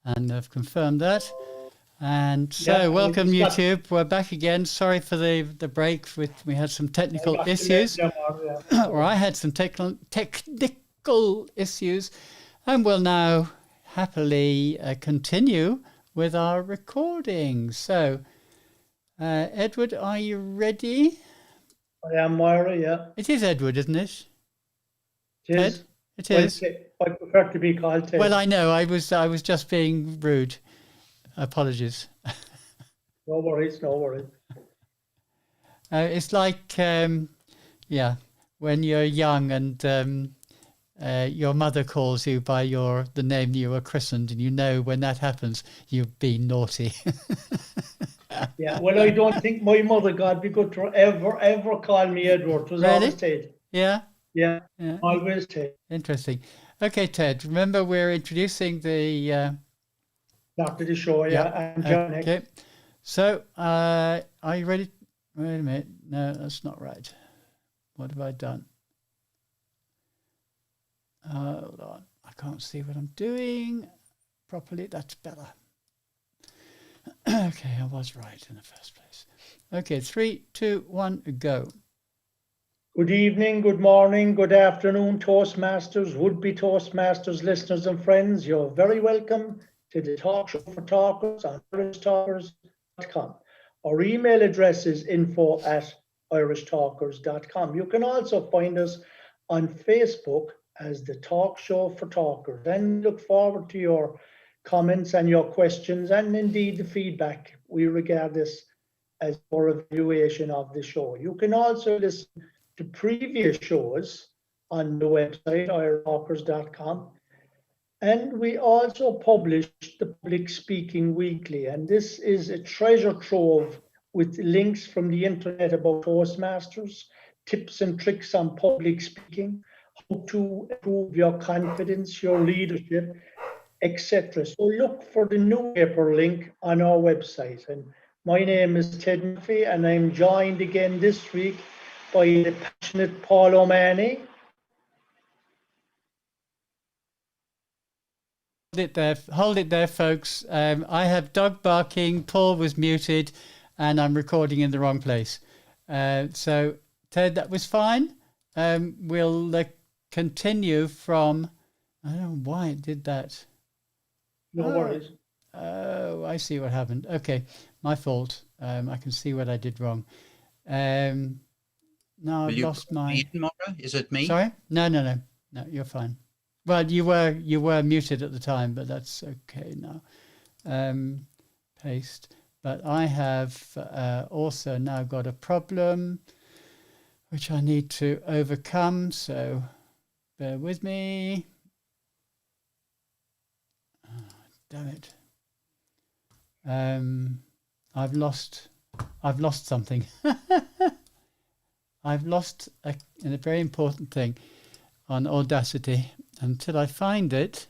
and I've confirmed that. And so, welcome YouTube. We're back again. Sorry for the break. We had some technical issues, or I had some technical issues, and we'll now happily continue with our recording. So, Edward, are you ready? I am, Moira, yeah. It is Edward, isn't it? It is. Ted? It is. I prefer to be called Ted. Well, I know. I was just being rude. Apologies. No worries. It's like, when you're young and your mother calls you by the name you were christened, and you know when that happens, you've been naughty. Yeah, well, I don't think my mother, God be good to her, ever call me Edward. It was always Ted. Yeah? Yeah, always Ted. Interesting. Okay, Ted, remember we're introducing the... After the show, and John. Okay, so are you ready? Wait a minute. No, that's not right. What have I done? Hold on. I can't see what I'm doing properly. That's better. Okay, I was right in the first place. Okay, 3, 2, 1, go. Good evening, good morning, good afternoon, Toastmasters, would-be Toastmasters listeners and friends. You're very welcome to the Talk Show for Talkers on irishtalkers.com. Our email address is info@irishtalkers.com. You can also find us on Facebook as the Talk Show for Talkers, and look forward to your comments and your questions, and indeed the feedback. We regard this as our evaluation of the show. You can also listen to previous shows on the website, irishtalkers.com. And we also publish the Public Speaking Weekly, and this is a treasure trove with links from the internet about Toastmasters, tips and tricks on public speaking, how to improve your confidence, your leadership, etc. So look for the newspaper link on our website. And my name is Ted Murphy, and I'm joined again this week by the passionate Paul O'Mahony. Hold it there, folks. I have dog barking, Paul was muted, and I'm recording in the wrong place. So, Ted, that was fine. We'll continue from... I don't know why it did that. No worries. Oh, I see what happened. Okay, my fault. I can see what I did wrong. Now I've lost my... Is it me? Sorry? No, you're fine. Well, you were muted at the time, but that's okay now. Paste. But I have also now got a problem which I need to overcome, so bear with me. Oh, damn it. I've lost something. I've lost a very important thing on Audacity. Until I find it,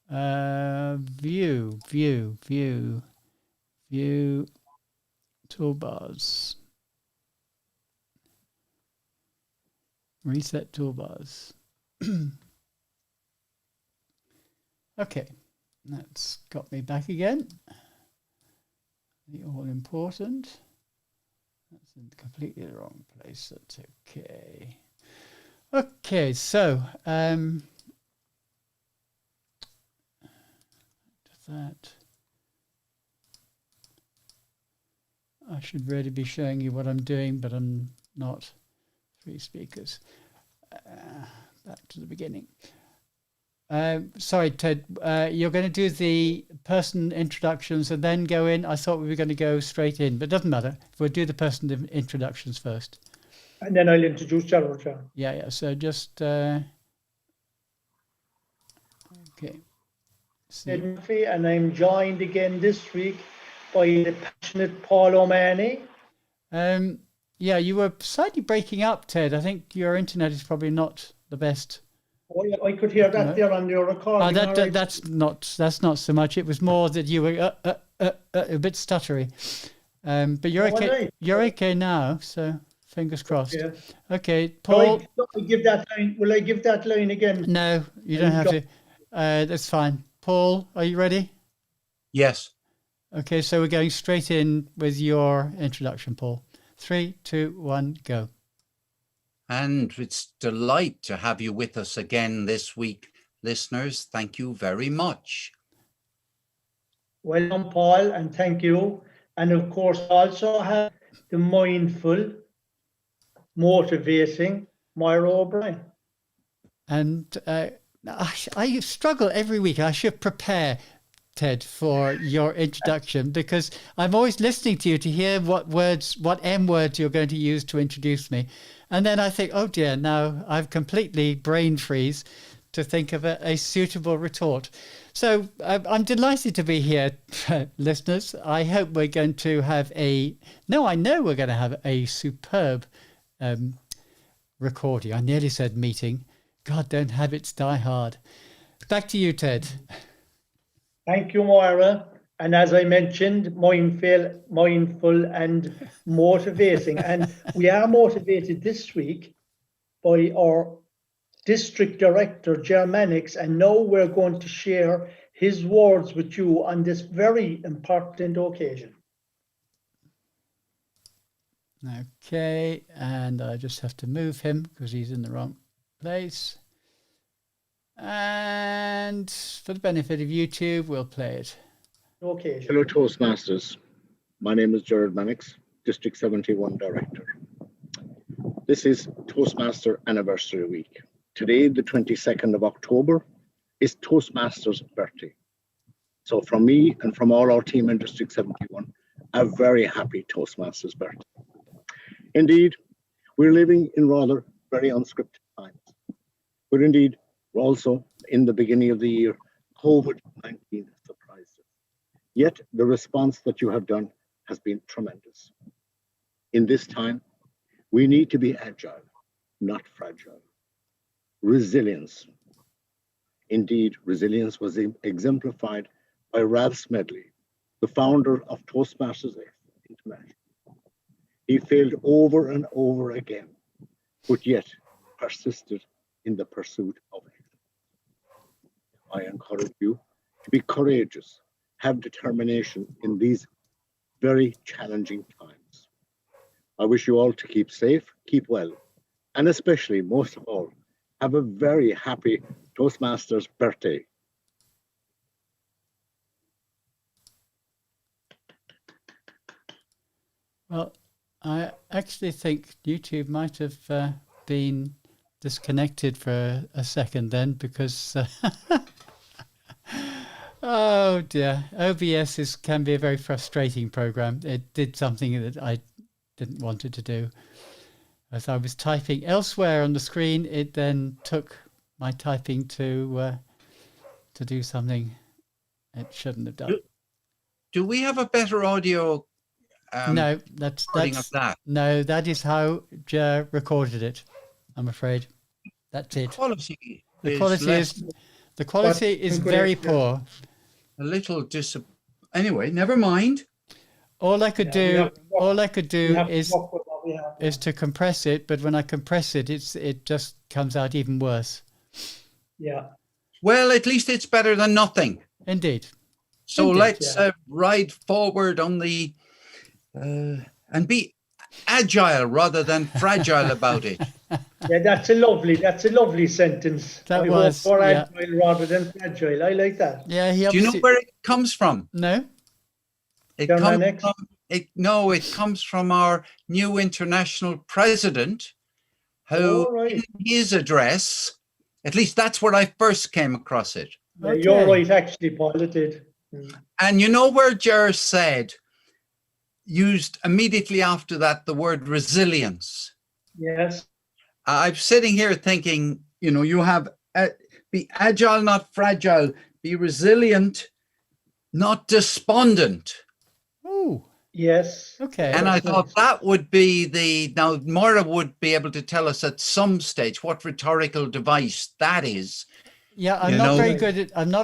view, toolbars, reset toolbars. Okay, that's got me back again. The all important. That's in completely the wrong place. That's okay. Okay, so that I should really be showing you what I'm doing, but I'm not. 3 speakers. Back to the beginning. Sorry, Ted. You're going to do the person introductions and then go in. I thought we were going to go straight in, but it doesn't matter. We'll do the person introductions first. And then I'll introduce Gerald. Yeah. So just okay. Ted Murphy, and I'm joined again this week by the passionate Paul O'Mahony. Yeah, you were slightly breaking up, Ted. I think your internet is probably not the best. Oh, yeah, I could hear that there on your recording. That's not so much. It was more that you were a bit stuttery. But you're okay. Right. You're okay now. So. Fingers crossed. Yeah. Okay, Paul. Will I give that line again? No, you don't have to. That's fine. Paul, are you ready? Yes. Okay, so we're going straight in with your introduction, Paul. 3, 2, 1, go. And it's a delight to have you with us again this week, listeners. Thank you very much. Well done, Paul, and thank you. And of course, also have the mindful, motivating Moira O'Brien. And I struggle every week. I should prepare, Ted, for your introduction, because I'm always listening to you to hear what M words you're going to use to introduce me. And then I think, oh dear, now I've completely brain freeze to think of a suitable retort. So I'm delighted to be here, listeners. I hope we're going to have I know we're going to have a superb recording. I nearly said meeting. God, don't habits die hard. Back to you, Ted. Thank you, Moira. And as I mentioned, mindful and motivating. And we are motivated this week by our District Director, Germanics, and now we're going to share his words with you on this very important occasion. Okay, and I just have to move him because he's in the wrong place. And for the benefit of YouTube, we'll play it. Occasion. Hello, Toastmasters. My name is Gerard Mannix, District 71 Director. This is Toastmaster Anniversary Week. Today, the 22nd of October, is Toastmasters' birthday. So from me and from all our team in District 71, a very happy Toastmasters' birthday. Indeed, we're living in rather very unscripted times. But indeed, we're also in the beginning of the year, COVID-19 surprised us. Yet the response that you have done has been tremendous. In this time, we need to be agile, not fragile. Resilience. Indeed, resilience was exemplified by Ralph Smedley, the founder of Toastmasters International. He failed over and over again, but yet persisted in the pursuit of excellence. I encourage you to be courageous, have determination in these very challenging times. I wish you all to keep safe, keep well, and especially, most of all, have a very happy Toastmasters birthday. Well, I actually think YouTube might have been disconnected for a second then, because oh dear, OBS can be a very frustrating program. It did something that I didn't want it to do. As I was typing elsewhere on the screen, it then took my typing to do something it shouldn't have done. Do we have a better audio? No, that's of that. No, that is how Jer recorded it. I'm afraid that's it. The quality is very poor. A little Anyway, never mind. All I could do is to compress it, but when I compress it, it just comes out even worse. Yeah. Well, at least it's better than nothing. Indeed. So let's ride forward on the and be agile rather than fragile about it. Yeah, that's a lovely sentence. That was agile rather than fragile. I like that. Yeah, do you know where it comes from? No. It comes from our new international president, who in his address, at least that's where I first came across it. Yeah, you're right, actually, Paul, it did. And you know where Jer used immediately after that the word resilience. Yes. I'm sitting here thinking, you have be agile, not fragile, be resilient, not despondent. Oh, yes. Okay. And I thought that would be now Moira would be able to tell us at some stage what rhetorical device that is. Yeah, I'm not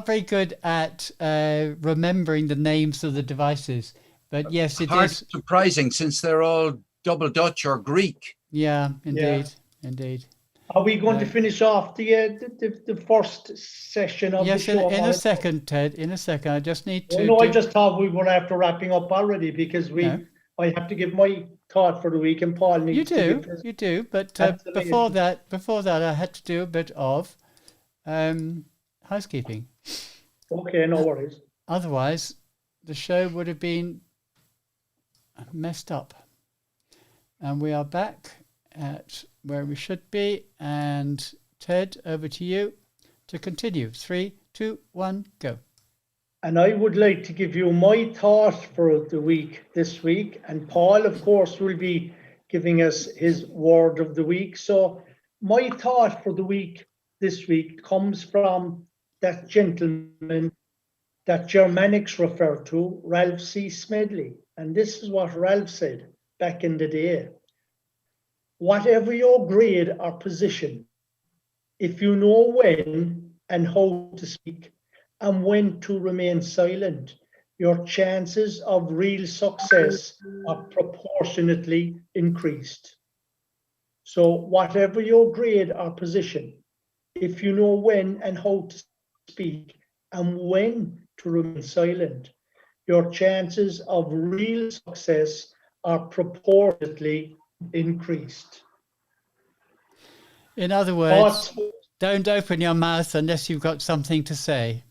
very good at remembering the names of the devices, but yes, it is surprising since they're all double Dutch or Greek. Yeah, indeed. Are we going to finish off the first session of the Yes, show? in a second, Ted. In a second. I just need to. No, I just thought we were after wrapping up already because No. I have to give my thought for the week, and Paul needs to give his. You do. But Absolutely. before that, I had to do a bit of housekeeping. Okay, no worries. Otherwise, the show would have been messed up. And we are back at where we should be. And Ted, over to you to continue. 3, 2, 1, go. And I would like to give you my thought for the week this week. And Paul, of course, will be giving us his word of the week. So my thought for the week this week comes from that gentleman that Germanics referred to, Ralph C. Smedley. And this is what Ralph said back in the day. Whatever your grade or position, if you know when and how to speak and when to remain silent, your chances of real success are proportionately increased. So whatever your grade or position, if you know when and how to speak and when to remain silent, your chances of real success are proportionately increased. In other words, don't open your mouth unless you've got something to say.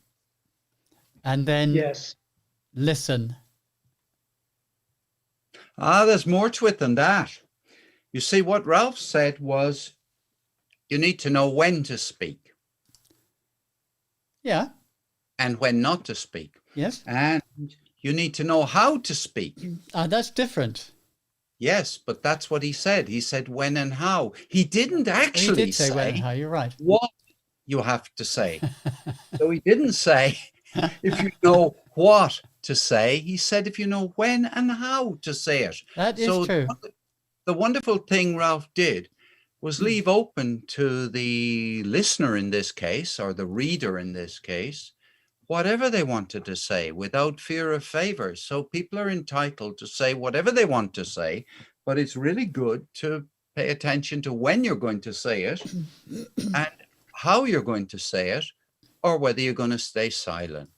And then listen. There's more to it than that. You see, what Ralph said was you need to know when to speak. Yeah. And when not to speak. Yes. And you need to know how to speak. That's different. Yes, but that's what he said. He said when and how. He didn't actually he did say when and how. You're right. What you have to say. So he didn't say if you know what to say. He said if you know when and how to say it. That is true. The wonderful thing Ralph did was leave open to the listener in this case, or the reader in this case, whatever they wanted to say without fear of favor. So people are entitled to say whatever they want to say, but it's really good to pay attention to when you're going to say it and how you're going to say it, or whether you're going to stay silent.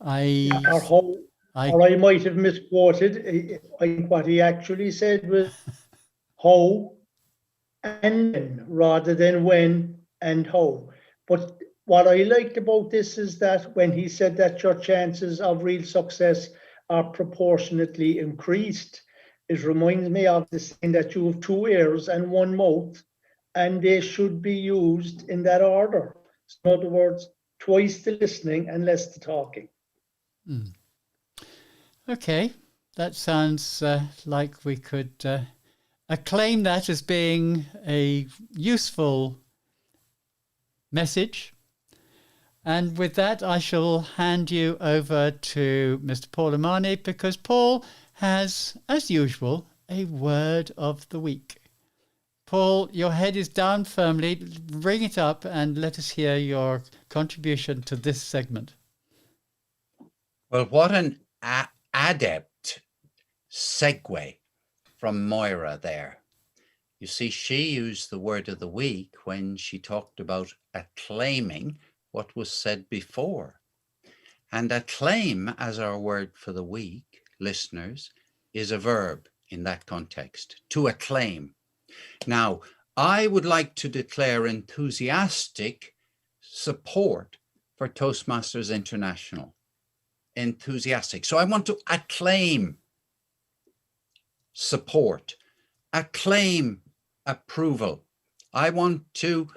Or I might have misquoted. I think what he actually said was how and when, rather than when and how. But what I liked about this is that when he said that your chances of real success are proportionately increased, it reminds me of the saying that you have 2 ears and 1 mouth, and they should be used in that order. So in other words, twice the listening and less the talking. Okay, that sounds like we could acclaim that as being a useful message. And with that, I shall hand you over to Mr. Paul Amani, because Paul has, as usual, a word of the week. Paul, your head is down firmly. Bring it up and let us hear your contribution to this segment. Well, what an adept segue from Moira there. You see, she used the word of the week when she talked about acclaiming what was said before. And acclaim as our word for the week, listeners, is a verb in that context, to acclaim. Now, I would like to declare enthusiastic support for Toastmasters International. Enthusiastic. So I want to acclaim support, acclaim approval. I want to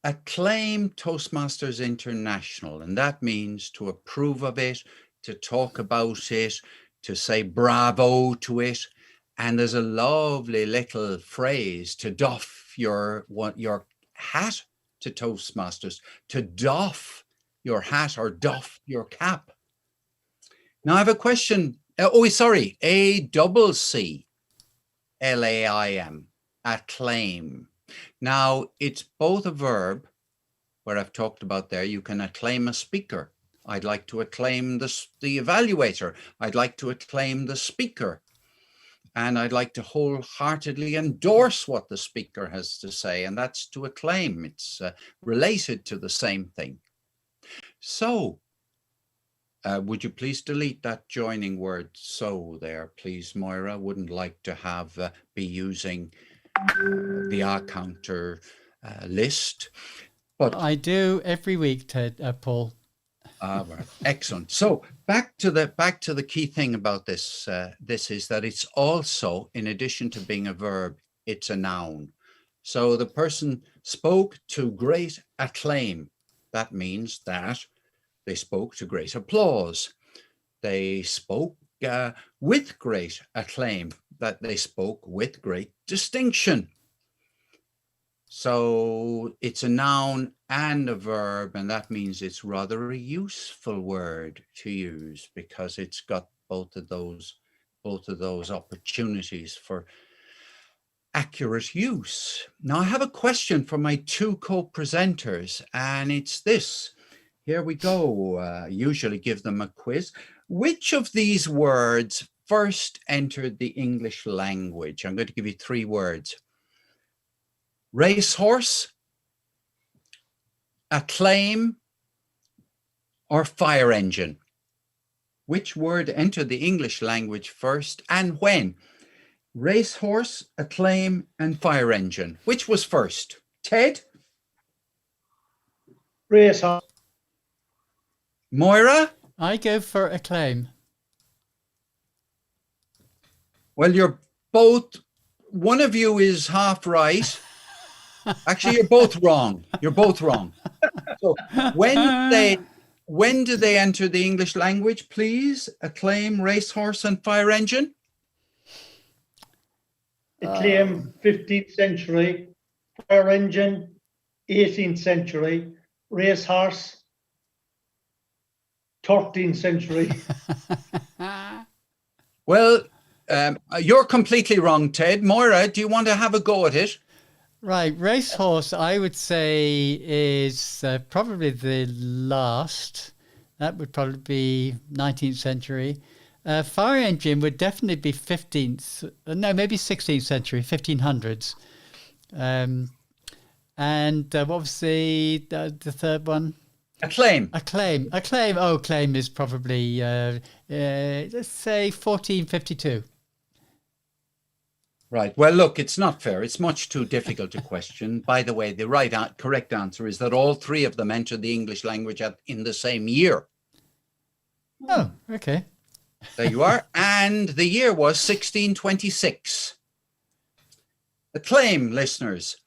acclaim Toastmasters International, and that means to approve of it, to talk about it, to say bravo to it. And there's a lovely little phrase, to doff your hat to Toastmasters, to doff your hat or doff your cap. Now I have a question. ACCLAIM, acclaim. Now it's both a verb, where I've talked about there, you can acclaim a speaker. I'd like to acclaim the evaluator. I'd like to acclaim the speaker. and I'd like to wholeheartedly endorse what the speaker has to say, and that's to acclaim. It's related to the same thing. So, would you please delete that joining word "so" there, please, Moira? Wouldn't like to have be using the R counter list. But I do every week, Ted, Paul. Right. Excellent. So back to the key thing about this. This is that it's also, in addition to being a verb, it's a noun. So the person spoke to great acclaim. That means that they spoke to great applause. They spoke with great acclaim. That they spoke with great distinction. So it's a noun and a verb, and that means it's rather a useful word to use because it's got both of those opportunities for accurate use. Now I have a question for my two co-presenters, and it's this. Here we go. Usually give them a quiz. Which of these words first entered the English language? I'm going to give you three words. Racehorse, acclaim, or fire engine? Which word entered the English language first and when? Racehorse, acclaim, and fire engine. Which was first? Ted? Racehorse. Moira? I go for acclaim. Well, you're both, one of you is half right. Actually, you're both wrong. You're both wrong. So when do they enter the English language, please? Acclaim, racehorse, and fire engine? Acclaim, 15th century. Fire engine, 18th century. Racehorse, 13th century. Well, you're completely wrong, Ted. Moira, do you want to have a go at it? Right, racehorse, I would say, is probably the last. That would probably be 19th century. Fire engine would definitely be 15th, no, maybe 16th century, 1500s. And what was the third one? Acclaim. Acclaim. Oh, acclaim is probably, let's say 1452. Right. Well, look, it's not fair. It's much too difficult a question. By the way, the correct answer is that all three of them entered the English language in the same year. Oh, okay. There you are. And the year was 1626. Acclaim, listeners.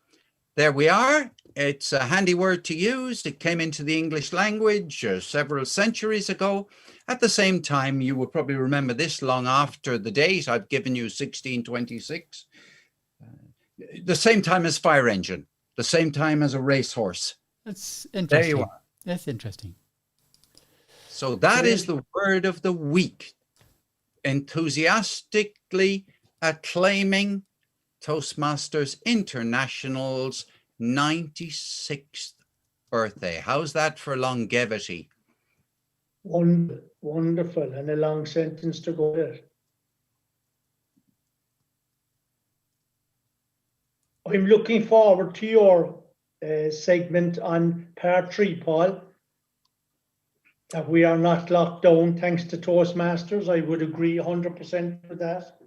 There we are. It's a handy word to use. It came into the English language several centuries ago. At the same time, you will probably remember this long after the date I've given you, 1626. The same time as fire engine, the same time as a racehorse. That's interesting. There you are. That's interesting. So that is the word of the week. Enthusiastically acclaiming Toastmasters International's 96th birthday. How's that for longevity? Wonderful, and a long sentence to go there. I'm looking forward to your segment on part 3, Paul. That we are not locked down thanks to Toastmasters. I would agree 100% with that.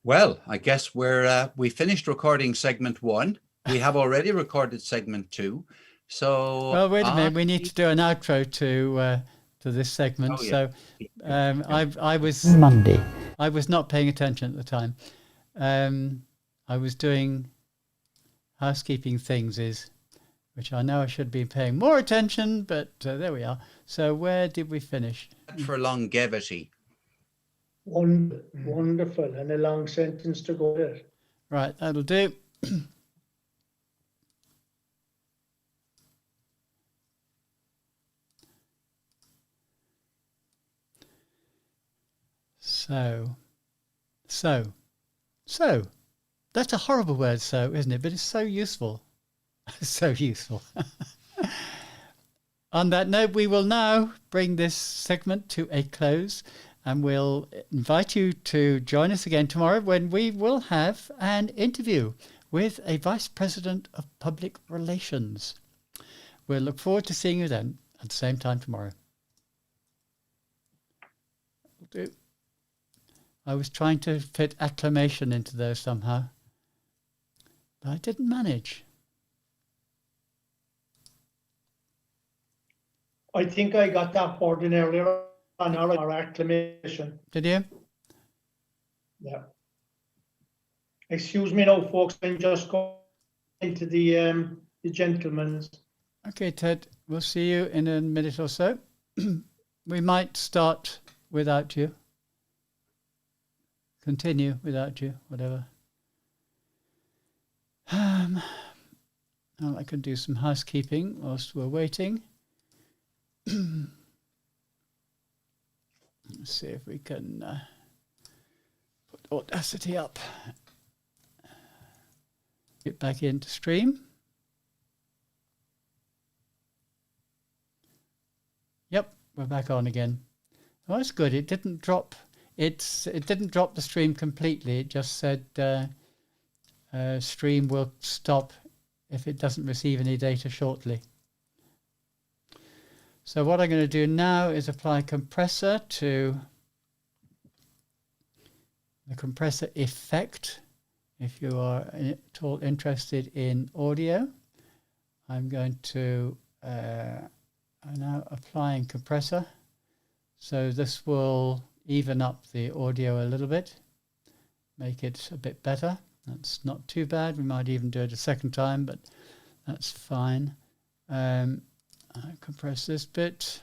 Well, I guess we finished recording segment 1. We have already recorded segment 2. So well, wait a minute. We need to do an outro to this segment. Oh, yeah. So I was Monday. I was not paying attention at the time. I was doing housekeeping things, which I know I should be paying more attention, but there we are. So where did we finish? For longevity. Wonderful, and a long sentence to go there. Right, that'll do. So, that's a horrible word, so, isn't it? But it's so useful. So useful. On that note, we will now bring this segment to a close. and we'll invite you to join us again tomorrow when we will have an interview with a Vice President of Public Relations. We'll look forward to seeing you then at the same time tomorrow. Will do. I was trying to fit acclamation into there somehow, but I didn't manage. I think I got that part in earlier on our acclamation. Did you? Yeah. Excuse me now, folks. I'm just going into the gentleman's. Okay, Ted. We'll see you in a minute or so. We might start without you. Continue without you, whatever. Well, I can do some housekeeping whilst we're waiting. Let's see if we can put Audacity up. Get back into stream. Yep, we're back on again. Oh, that's good. It didn't drop. It didn't drop the stream completely. It just said stream will stop if it doesn't receive any data shortly. So what I'm going to do now is apply compressor to the compressor effect. If you are at all interested in audio, I'm going to I'm now applying compressor. So this will even up the audio a little bit, make it a bit better. That's not too bad. We might even do it a second time, but that's fine. I compress this bit.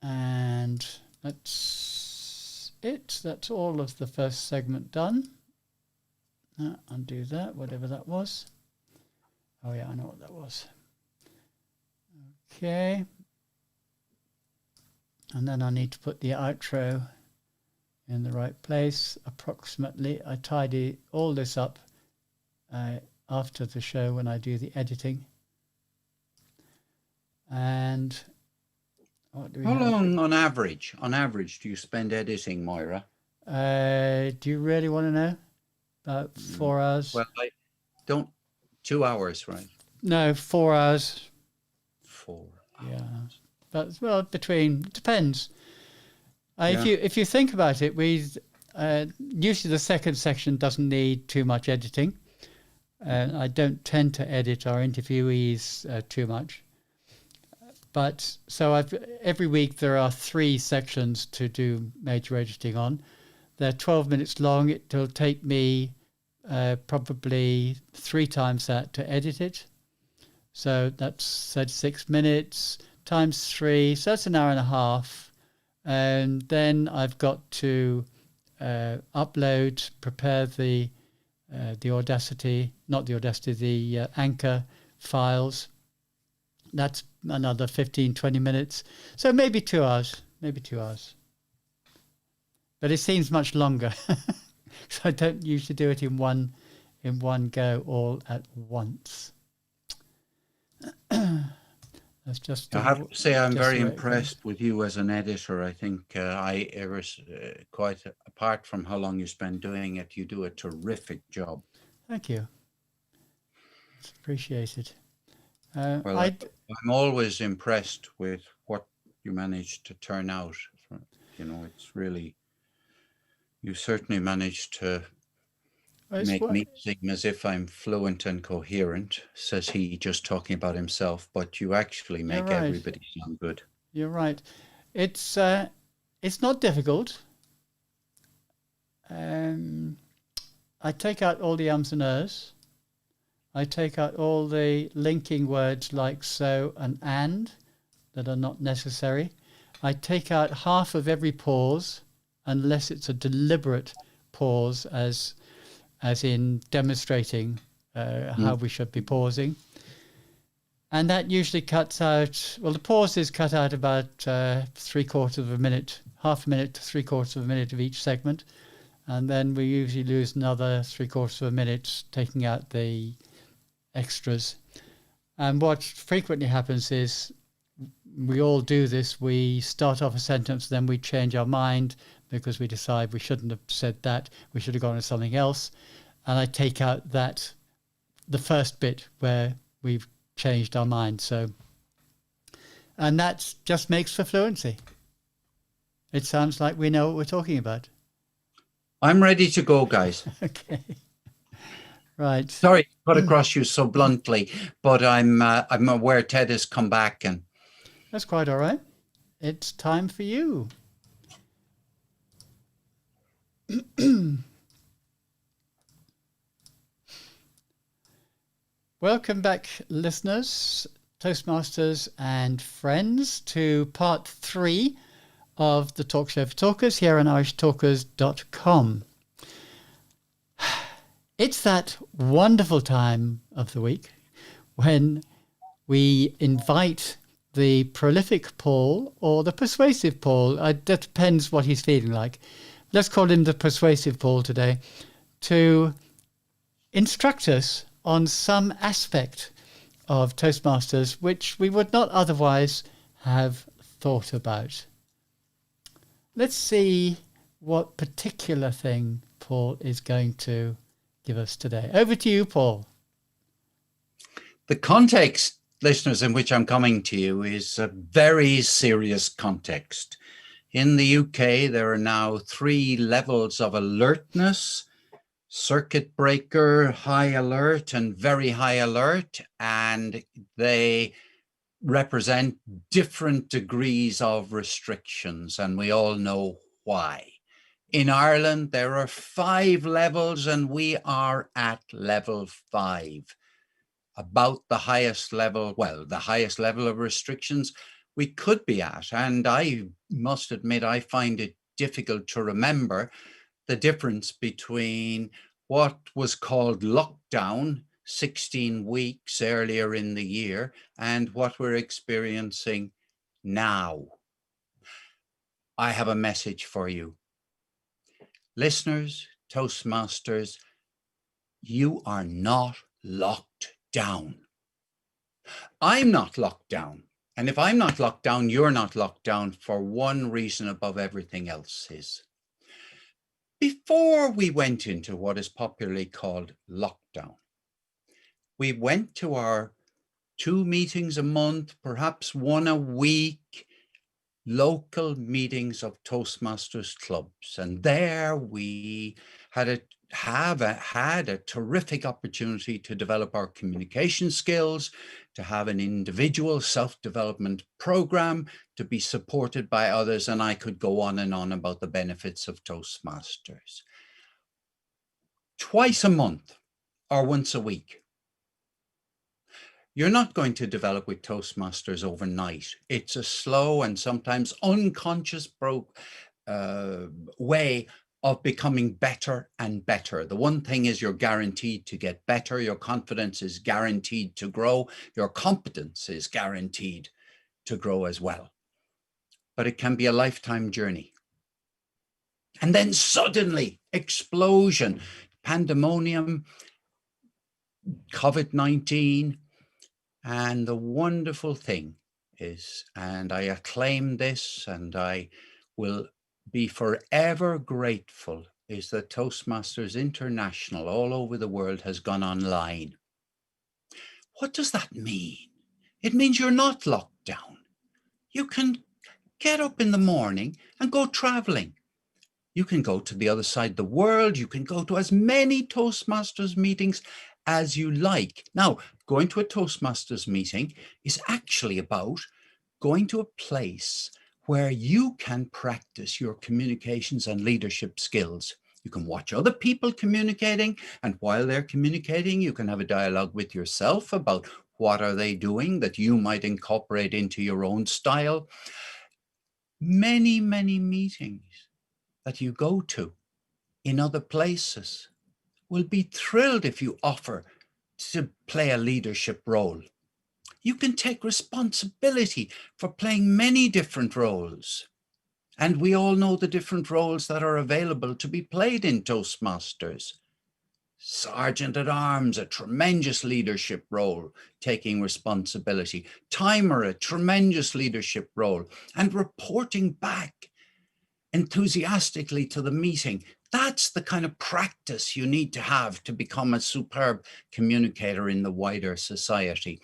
And that's it. That's all of the first segment done. Undo that, whatever that was. Oh yeah, I know what that was. Okay. And then I need to put the outro in the right place approximately. I tidy all this up after the show when I do the editing. And what do we How have? long on average do you spend editing, Moira? Do you really want to know? About 4 hours? Well, I don't. 2 hours, right? No, 4 hours. 4 Yeah. hours. But well, it depends. Yeah. If you think about it, we usually the second section doesn't need too much editing. I don't tend to edit our interviewees too much. But so every week there are 3 sections to do major editing on. They're 12 minutes long. It'll take me probably 3 times that to edit it. So that's 36 minutes times 3. So that's an hour and a half. And then I've got to upload, prepare the Anchor files. That's another 15-20 minutes. So maybe 2 hours. But it seems much longer. So I don't usually do it in one go all at once. That's just. I have to say, I'm just very the way it impressed with you as an editor. I think quite apart from how long you spend doing it, you do a terrific job. Thank you. It's appreciated. Well, I'm always impressed with what you manage to turn out. It's really, you certainly managed to make me seem as if I'm fluent and coherent, says he, just talking about himself, but you actually make everybody sound good. You're right. It's not difficult. I take out all the ums and ers. I take out all the linking words like so and that are not necessary. I take out half of every pause unless it's a deliberate pause, as in demonstrating how we should be pausing. And that usually cuts out, well, the pauses cut out about 3/4 of a minute, half a minute to 3/4 of a minute of each segment. And then we usually lose another 3/4 of a minute taking out the extras. And what frequently happens is we all do this. We start off a sentence, then we change our mind because we decide we shouldn't have said that. We should have gone to something else. And I take out the first bit where we've changed our mind. And that just makes for fluency. It sounds like we know what we're talking about. I'm ready to go, guys. Okay. Right. Sorry to put across you so bluntly, but I'm aware Ted has come back, and that's quite all right. It's time for you. Welcome back, listeners, Toastmasters and friends, to part 3 of the Talk Show for Talkers here on irishtalkers.com. It's that wonderful time of the week when we invite the prolific Paul or the persuasive Paul. That depends what he's feeling like. Let's call him the persuasive Paul today, to instruct us on some aspect of Toastmasters which we would not otherwise have thought about. Let's see what particular thing Paul is going to give us today. Over to you, Paul. The context, listeners, in which I'm coming to you is a very serious context. In the UK, there are now 3 levels of alertness: circuit breaker, high alert, and very high alert, and they represent different degrees of restrictions, and we all know why. In Ireland, there are 5 levels, and we are at level 5. About the highest level, well, the highest level of restrictions we could be at. And I must admit, I find it difficult to remember the difference between what was called lockdown 16 weeks earlier in the year and what we're experiencing now. I have a message for you. Listeners, Toastmasters, you are not locked down. I'm not locked down. And if I'm not locked down, you're not locked down for one reason above everything else is. Before we went into what is popularly called lockdown, we went to our 2 meetings a month, perhaps 1 a week, local meetings of Toastmasters clubs. And there we had a terrific opportunity to develop our communication skills, to have an individual self-development program, to be supported by others, and I could go on and on about the benefits of Toastmasters. Twice a month or once a week. You're not going to develop with Toastmasters overnight. It's a slow and sometimes unconscious way of becoming better and better. The one thing is you're guaranteed to get better. Your confidence is guaranteed to grow. Your competence is guaranteed to grow as well. But it can be a lifetime journey. And then suddenly, explosion, pandemonium, COVID-19. And the wonderful thing is, and I acclaim this and I will be forever grateful, is that Toastmasters International all over the world has gone online. What does that mean? It means you're not locked down. You can get up in the morning and go traveling. You can go to the other side of the world. You can go to as many Toastmasters meetings as you like. Now, going to a Toastmasters meeting is actually about going to a place where you can practice your communications and leadership skills. You can watch other people communicating, and while they're communicating, you can have a dialogue with yourself about what are they doing that you might incorporate into your own style. Many, many meetings that you go to in other places will be thrilled if you offer to play a leadership role. You can take responsibility for playing many different roles. And we all know the different roles that are available to be played in Toastmasters. Sergeant at Arms, a tremendous leadership role, taking responsibility. Timer, a tremendous leadership role, and reporting back enthusiastically to the meeting. That's the kind of practice you need to have to become a superb communicator in the wider society.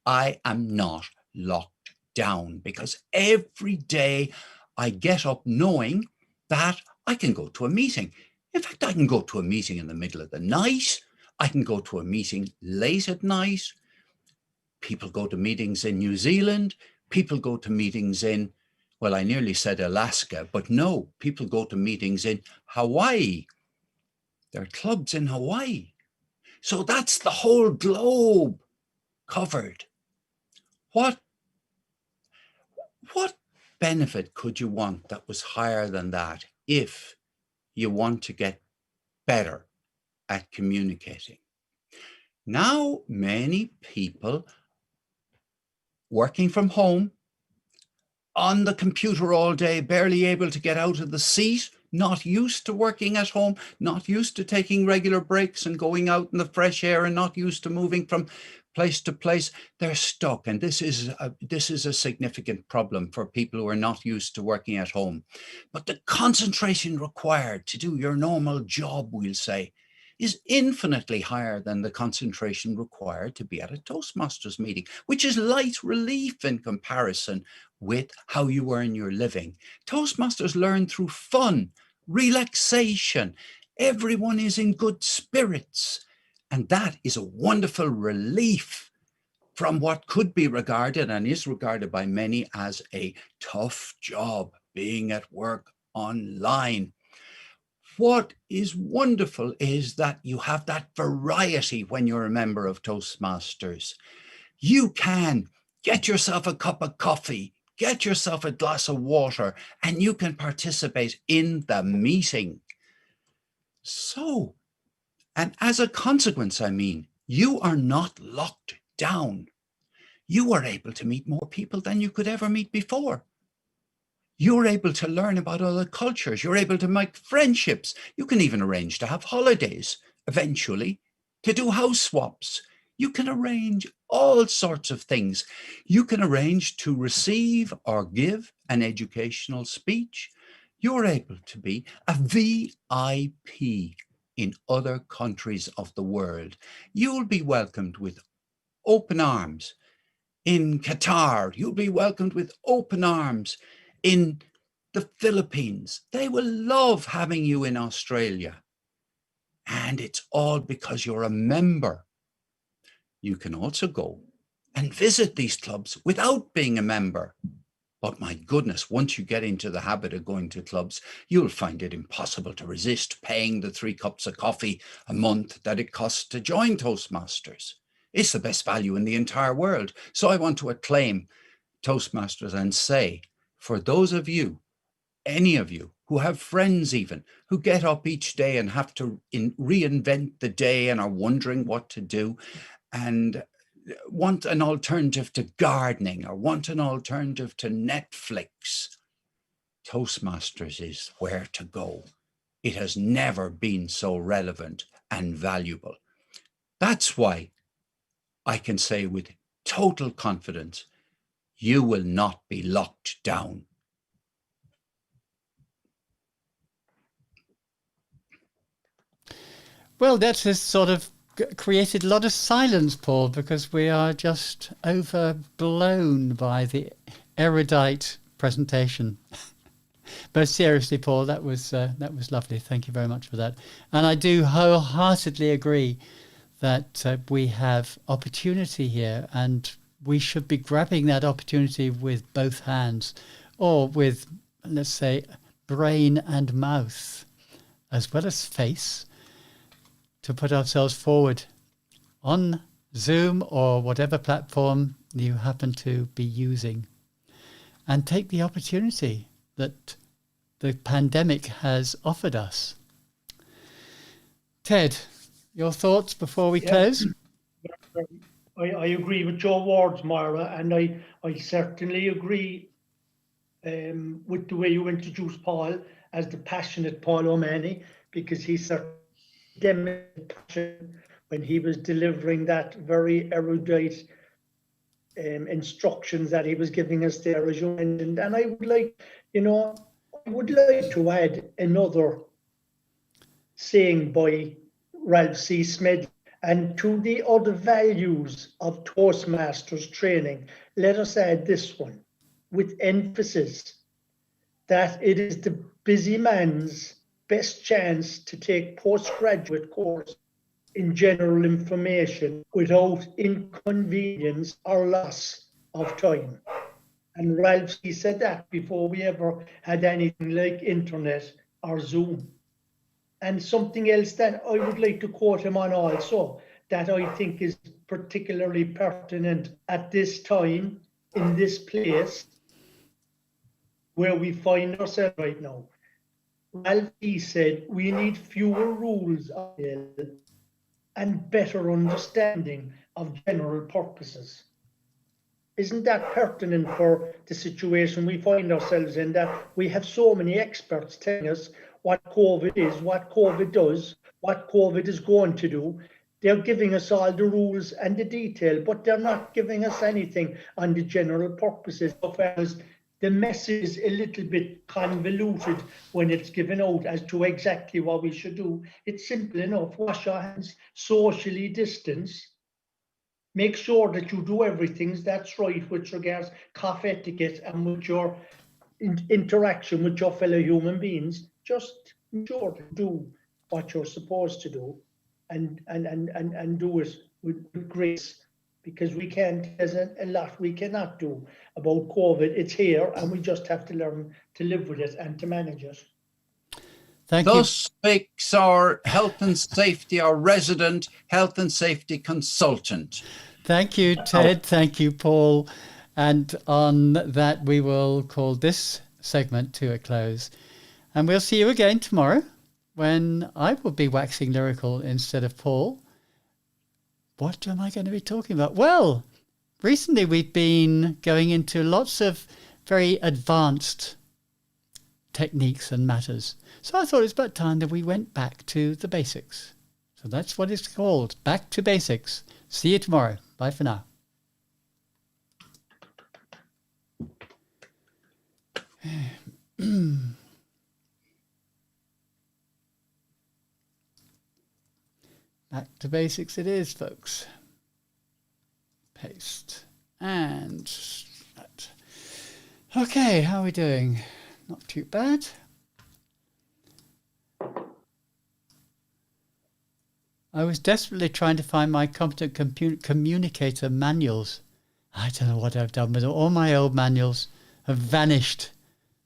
I am not locked down because every day I get up knowing that I can go to a meeting. In fact, I can go to a meeting in the middle of the night. I can go to a meeting late at night. People go to meetings in New Zealand. People go to meetings in, well, I nearly said Alaska, but no, people go to meetings in Hawaii. There are clubs in Hawaii. So that's the whole globe covered. What benefit could you want that was higher than that if you want to get better at communicating? Now, many people working from home, on the computer all day, barely able to get out of the seat, not used to working at home, not used to taking regular breaks and going out in the fresh air, and not used to moving from place to place. They're stuck. And this is a significant problem for people who are not used to working at home. But the concentration required to do your normal job, we'll say, is infinitely higher than the concentration required to be at a Toastmasters meeting, which is light relief in comparison with how you earn your living. Toastmasters learn through fun, relaxation. Everyone is in good spirits. And that is a wonderful relief from what could be regarded and is regarded by many as a tough job, being at work online. What is wonderful is that you have that variety when you're a member of Toastmasters. You can get yourself a cup of coffee, get yourself a glass of water, and you can participate in the meeting. So, and as a consequence, I mean, you are not locked down. You are able to meet more people than you could ever meet before. You're able to learn about other cultures. You're able to make friendships. You can even arrange to have holidays eventually, to do house swaps. You can arrange all sorts of things. You can arrange to receive or give an educational speech. You're able to be a VIP in other countries of the world. You'll be welcomed with open arms. In Qatar, you'll be welcomed with open arms. In the Philippines, they will love having you in Australia. And it's all because you're a member. You can also go and visit these clubs without being a member. But my goodness, once you get into the habit of going to clubs, you'll find it impossible to resist paying the 3 cups of coffee a month that it costs to join Toastmasters. It's the best value in the entire world. So I want to acclaim Toastmasters and say, for those of you, any of you who have friends even, who get up each day and have to reinvent the day and are wondering what to do and want an alternative to gardening or want an alternative to Netflix, Toastmasters is where to go. It has never been so relevant and valuable. That's why I can say with total confidence, you will not be locked down. Well, that has sort of created a lot of silence, Paul, because we are just overblown by the erudite presentation. But seriously, Paul, that was lovely. Thank you very much for that. And I do wholeheartedly agree that we have opportunity here, and we should be grabbing that opportunity with both hands, or with, let's say, brain and mouth, as well as face, to put ourselves forward on Zoom or whatever platform you happen to be using, and take the opportunity that the pandemic has offered us. Ted, your thoughts before we close? I agree with your words, Moira, and I certainly agree with the way you introduced Paul as the passionate Paul O'Mahony, because he certainly demonstration when he was delivering that very erudite instructions that he was giving us there, as you mentioned. And I would like, I would like to add another saying by Ralph C. Smedley. And to the other values of Toastmasters training, let us add this one with emphasis, that it is the busy man's best chance to take postgraduate course in general information without inconvenience or loss of time. And Ralph, he said that before we ever had anything like internet or Zoom. And something else that I would like to quote him on also, that I think is particularly pertinent at this time, in this place, where we find ourselves right now. Ralph, he said, we need fewer rules and better understanding of general purposes. Isn't that pertinent for the situation we find ourselves in, that we have so many experts telling us what COVID is, what COVID does, what COVID is going to do? They're giving us all the rules and the detail, but they're not giving us anything on the general purposes, so far as the message is a little bit convoluted when it's given out as to exactly what we should do. It's simple enough. Wash your hands, socially distance. Make sure that you do everything that's right with regards cough etiquette and with your interaction with your fellow human beings. Just make sure to do what you're supposed to do and do it with grace, because we can't, there's a lot we cannot do about COVID. It's here and we just have to learn to live with it and to manage it. Thank Thus you. speaks our health and safety, our resident health and safety consultant. Thank you, Ted. Thank you, Paul. And on that, we will call this segment to a close. And we'll see you again tomorrow when I will be waxing lyrical instead of Paul. What am I going to be talking about? Well, recently we've been going into lots of very advanced techniques and matters. So I thought it's about time that we went back to the basics. So that's what it's called, Back to Basics. See you tomorrow. Bye for now. Back to basics it is, folks. Paste. And that. Okay, how are we doing? Not too bad. I was desperately trying to find my competent communicator manuals. I don't know what I've done with all my old manuals. Have vanished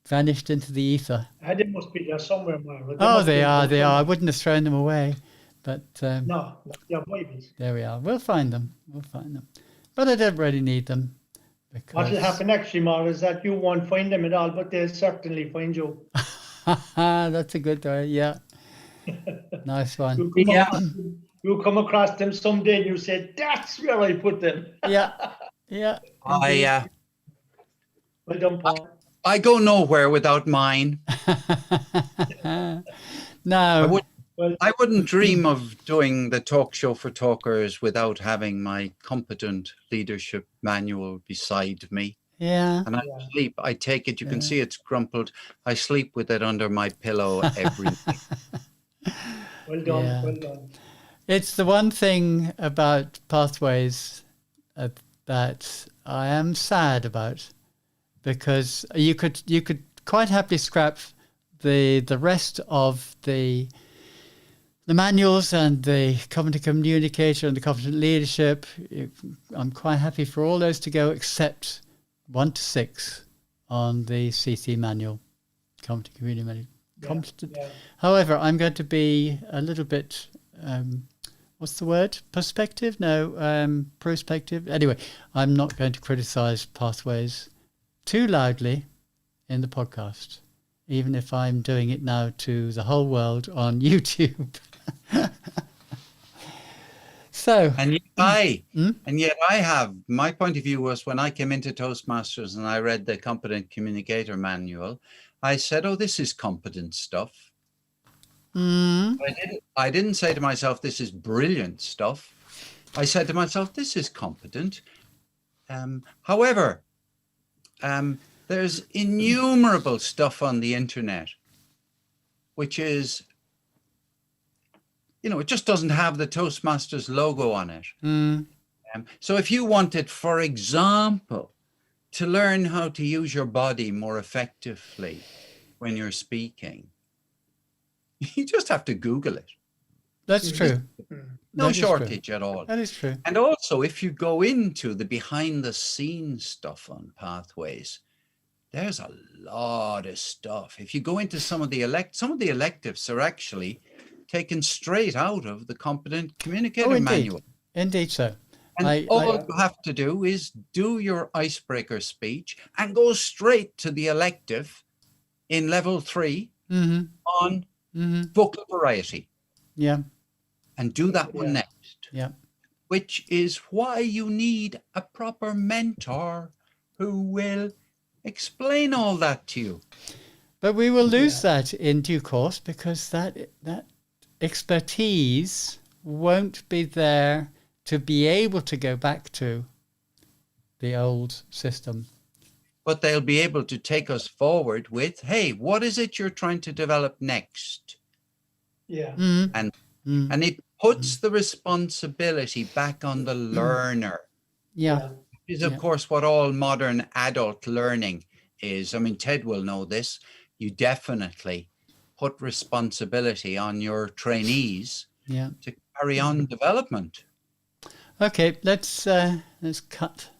into the ether. They must be there somewhere, Moira. Oh, they are. I wouldn't have thrown them away. But no, they're babies. There we are. We'll find them. But I don't really need them. What will happen actually, Moira, is that you won't find them at all, but they'll certainly find you. That's a good one. Yeah. Nice one. You'll come across them someday and you say, that's where I put them. Yeah. Well done, Paul. I go nowhere without mine. No. I wouldn't dream of doing the talk show for talkers without having my competent leadership manual beside me. Yeah. And I sleep. I take it. You can see it's crumpled. I sleep with it under my pillow every night. Well done. Yeah. Well done. It's the one thing about Pathways that I am sad about, because you could quite happily scrap the rest of the manuals and the competent communicator and the competent leadership. I'm quite happy for all those to go except 1 to 6 on the CC manual, competent communicator manual. However, I'm going to be a little bit, what's the word? Perspective? No, prospective. Anyway, I'm not going to criticize Pathways too loudly in the podcast, even if I'm doing it now to the whole world on YouTube. So, and yet I have, my point of view was when I came into Toastmasters and I read the competent communicator manual, I said, oh, this is competent stuff. I didn't say to myself, this is brilliant stuff. I said to myself, this is competent. However, there's innumerable stuff on the internet, which is, it just doesn't have the Toastmasters logo on it. So if you wanted, for example, to learn how to use your body more effectively when you're speaking, you just have to Google it. That's true. No shortage at all. That is true. And also, if you go into the behind the scenes stuff on Pathways, there's a lot of stuff. If you go into some of the electives are actually taken straight out of the Competent Communicator Manual. Indeed so. And all you have to do is do your icebreaker speech and go straight to the elective in level 3 on vocal variety. Yeah. And do that one next. Yeah. Which is why you need a proper mentor who will explain all that to you. But we will lose that in due course, because that expertise won't be there to be able to go back to the old system. But they'll be able to take us forward with, hey, what is it you're trying to develop next? Yeah. And it puts the responsibility back on the learner. Yeah. Which is, of course, what all modern adult learning is. I mean, Ted will know this. You definitely put responsibility on your trainees to carry on development. Okay, let's cut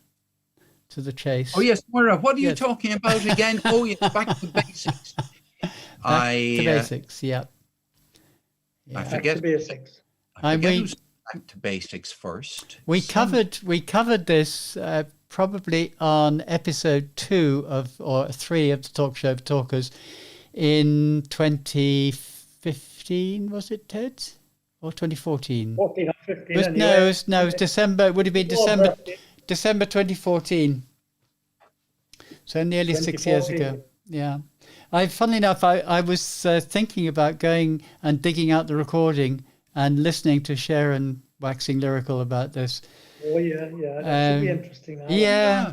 to the chase. Oh yes, Moira, what are you talking about again? Oh yes, back to basics. Back to basics, yeah. I forget. Back to basics. I forget who's back to basics first. We covered this probably on episode 2 or 3 of the Talk Show of Talkers in 2015, was it, Ted? Or 2014? 14 or 15. It was December. It would have been December 2014. So nearly 6 years ago. Yeah. Funnily enough, I was thinking about going and digging out the recording and listening to Sharon waxing lyrical about this. Oh yeah, that should be interesting. Yeah.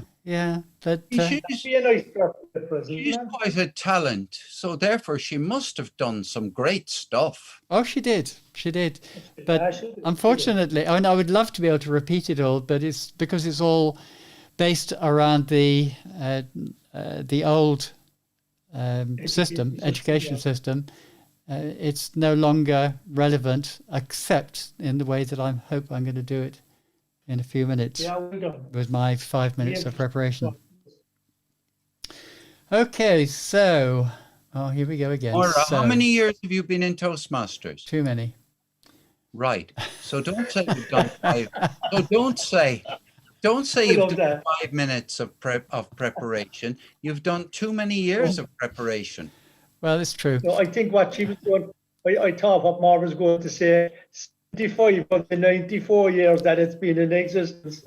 But she's quite a talent, so therefore she must have done some great stuff. Oh, she did. But unfortunately, I mean, I would love to be able to repeat it all, but it's because it's all based around the old education system. It's no longer relevant, except in the way that I hope I'm going to do it in a few minutes. Yeah, we're done. With my 5 minutes of preparation. Okay, so here we go again. Moira, how many years have you been in Toastmasters? Too many. Right. So don't say you've done 5. So don't say you've done 5 minutes of preparation. You've done too many years of preparation. Well, it's true. No, I think what she was going, I thought what Marv was going to say, 75 of the 94 years that it's been in existence.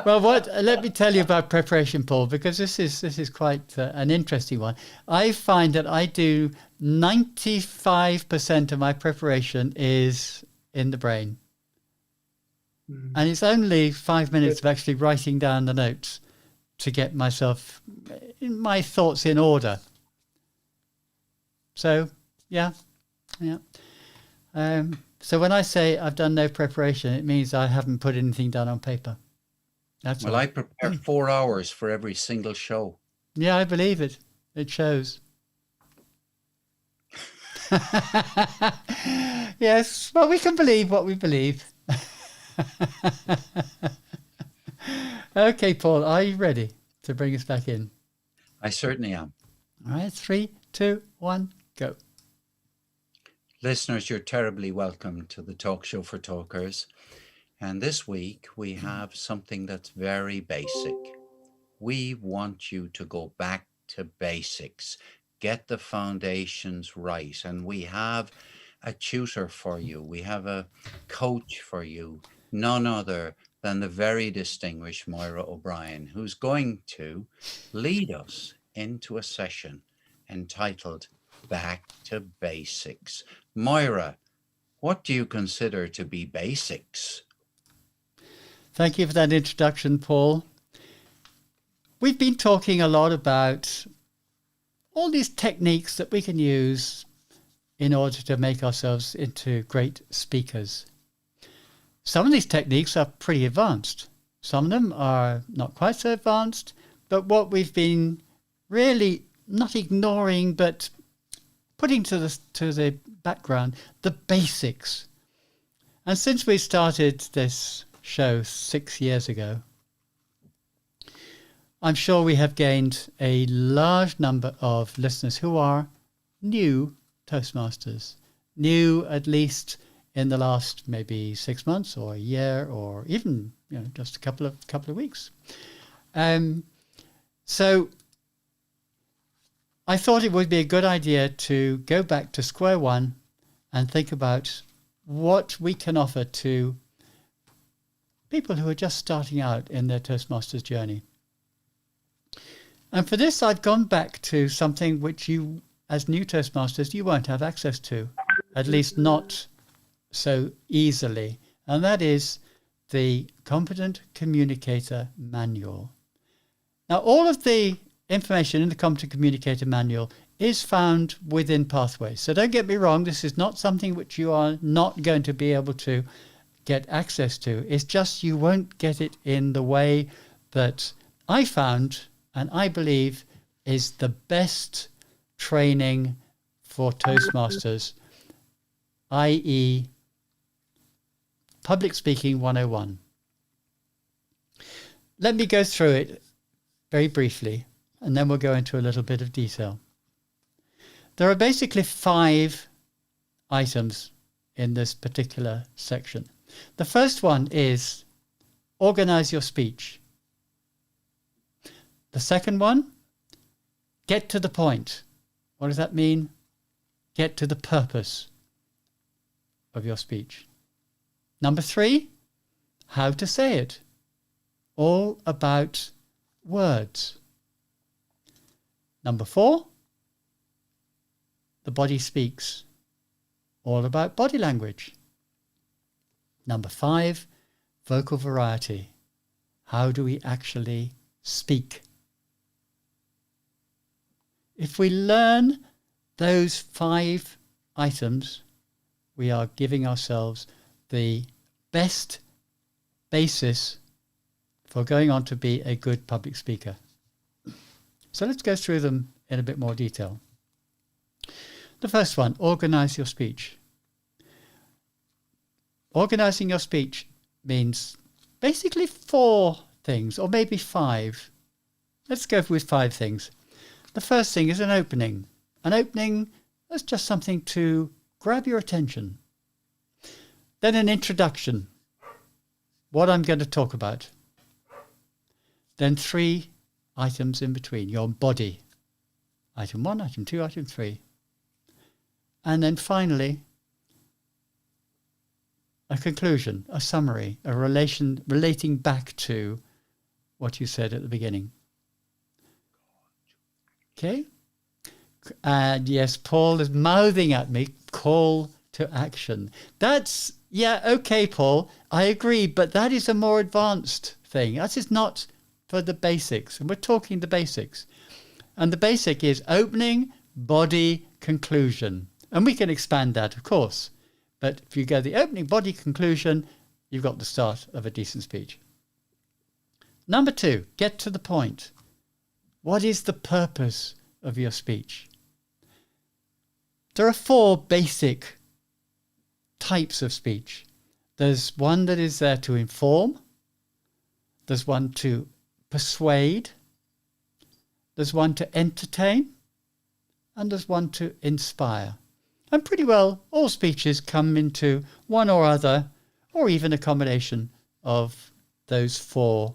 Well, let me tell you about preparation, Paul, because this is quite an interesting one. I find that I do 95% of my preparation is in the brain. And it's only 5 minutes of actually writing down the notes to get my thoughts in order. So, yeah. So when I say I've done no preparation, it means I haven't put anything down on paper. That's all. I prepare 4 hours for every single show. Yeah, I believe it. It shows. Yes, well, we can believe what we believe. Okay, Paul, are you ready to bring us back in? I certainly am. All right, 3, 2, 1, go. Listeners, you're terribly welcome to the Talk Show for Talkers. And this week we have something that's very basic. We want you to go back to basics, get the foundations right. And we have a tutor for you. We have a coach for you, none other than the very distinguished Moira O'Brien, who's going to lead us into a session entitled back to basics. Moira, what do you consider to be basics? Thank you for that introduction, Paul. We've been talking a lot about all these techniques that we can use in order to make ourselves into great speakers. Some of these techniques are pretty advanced. Some of them are not quite so advanced, but what we've been really not ignoring, but putting to the background, the basics. And since we started this show 6 years ago, I'm sure we have gained a large number of listeners who are new Toastmasters, new at least in the last maybe 6 months or a year, or even just a couple of weeks. So I thought it would be a good idea to go back to square one and think about what we can offer to people who are just starting out in their Toastmasters journey. And for this, I've gone back to something which you, as new Toastmasters, you won't have access to, at least not so easily. And that is the Competent Communicator Manual. Now, all of the information in the Competent Communicator Manual is found within Pathways. So don't get me wrong, this is not something which you are not going to be able to get access to. It's just you won't get it in the way that I found and I believe is the best training for Toastmasters, i.e. Public Speaking 101. Let me go through it very briefly, and then we'll go into a little bit of detail. There are basically 5 items in this particular section. The first one is organize your speech. The second one, get to the point. What does that mean? Get to the purpose of your speech. Number 3, how to say it. All about words. Number 4, the body speaks. All about body language. Number 5, vocal variety. How do we actually speak? If we learn those 5 items, we are giving ourselves the best basis for going on to be a good public speaker. So let's go through them in a bit more detail. The first one, organize your speech. Organizing your speech means basically 4 things, or maybe 5. Let's go with 5 things. The first thing is an opening. An opening is just something to grab your attention. Then an introduction, what I'm going to talk about. Then 3 items in between, your body. Item 1, item 2, item 3. And then finally, a conclusion, a summary, a relating back to what you said at the beginning. Okay? And yes, Paul is mouthing at me, call to action. That's, yeah, okay, Paul, I agree, but that is a more advanced thing. That is not for the basics. And we're talking the basics. And the basic is opening, body, conclusion. And we can expand that, of course. But if you go the opening, body, conclusion, you've got the start of a decent speech. Number 2, get to the point. What is the purpose of your speech? There are 4 basic types of speech. There's one that is there to inform. There's one to persuade. There's one to entertain. And there's one to inspire. And pretty well all speeches come into one or other, or even a combination of those 4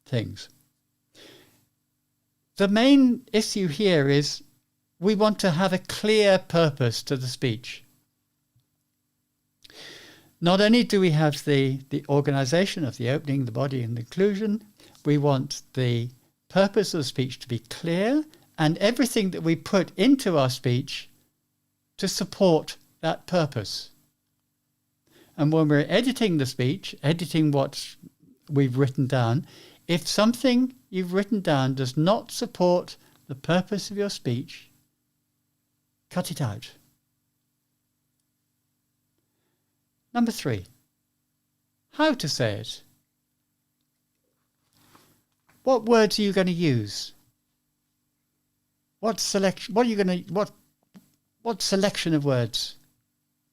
things. The main issue here is we want to have a clear purpose to the speech. Not only do we have the organization of the opening, the body, and the conclusion, we want the purpose of the speech to be clear, and everything that we put into our speech to support that purpose. And when we're editing the speech, editing what we've written down, if something you've written down does not support the purpose of your speech, cut it out. Number 3, how to say it. What words are you going to use? What selection of words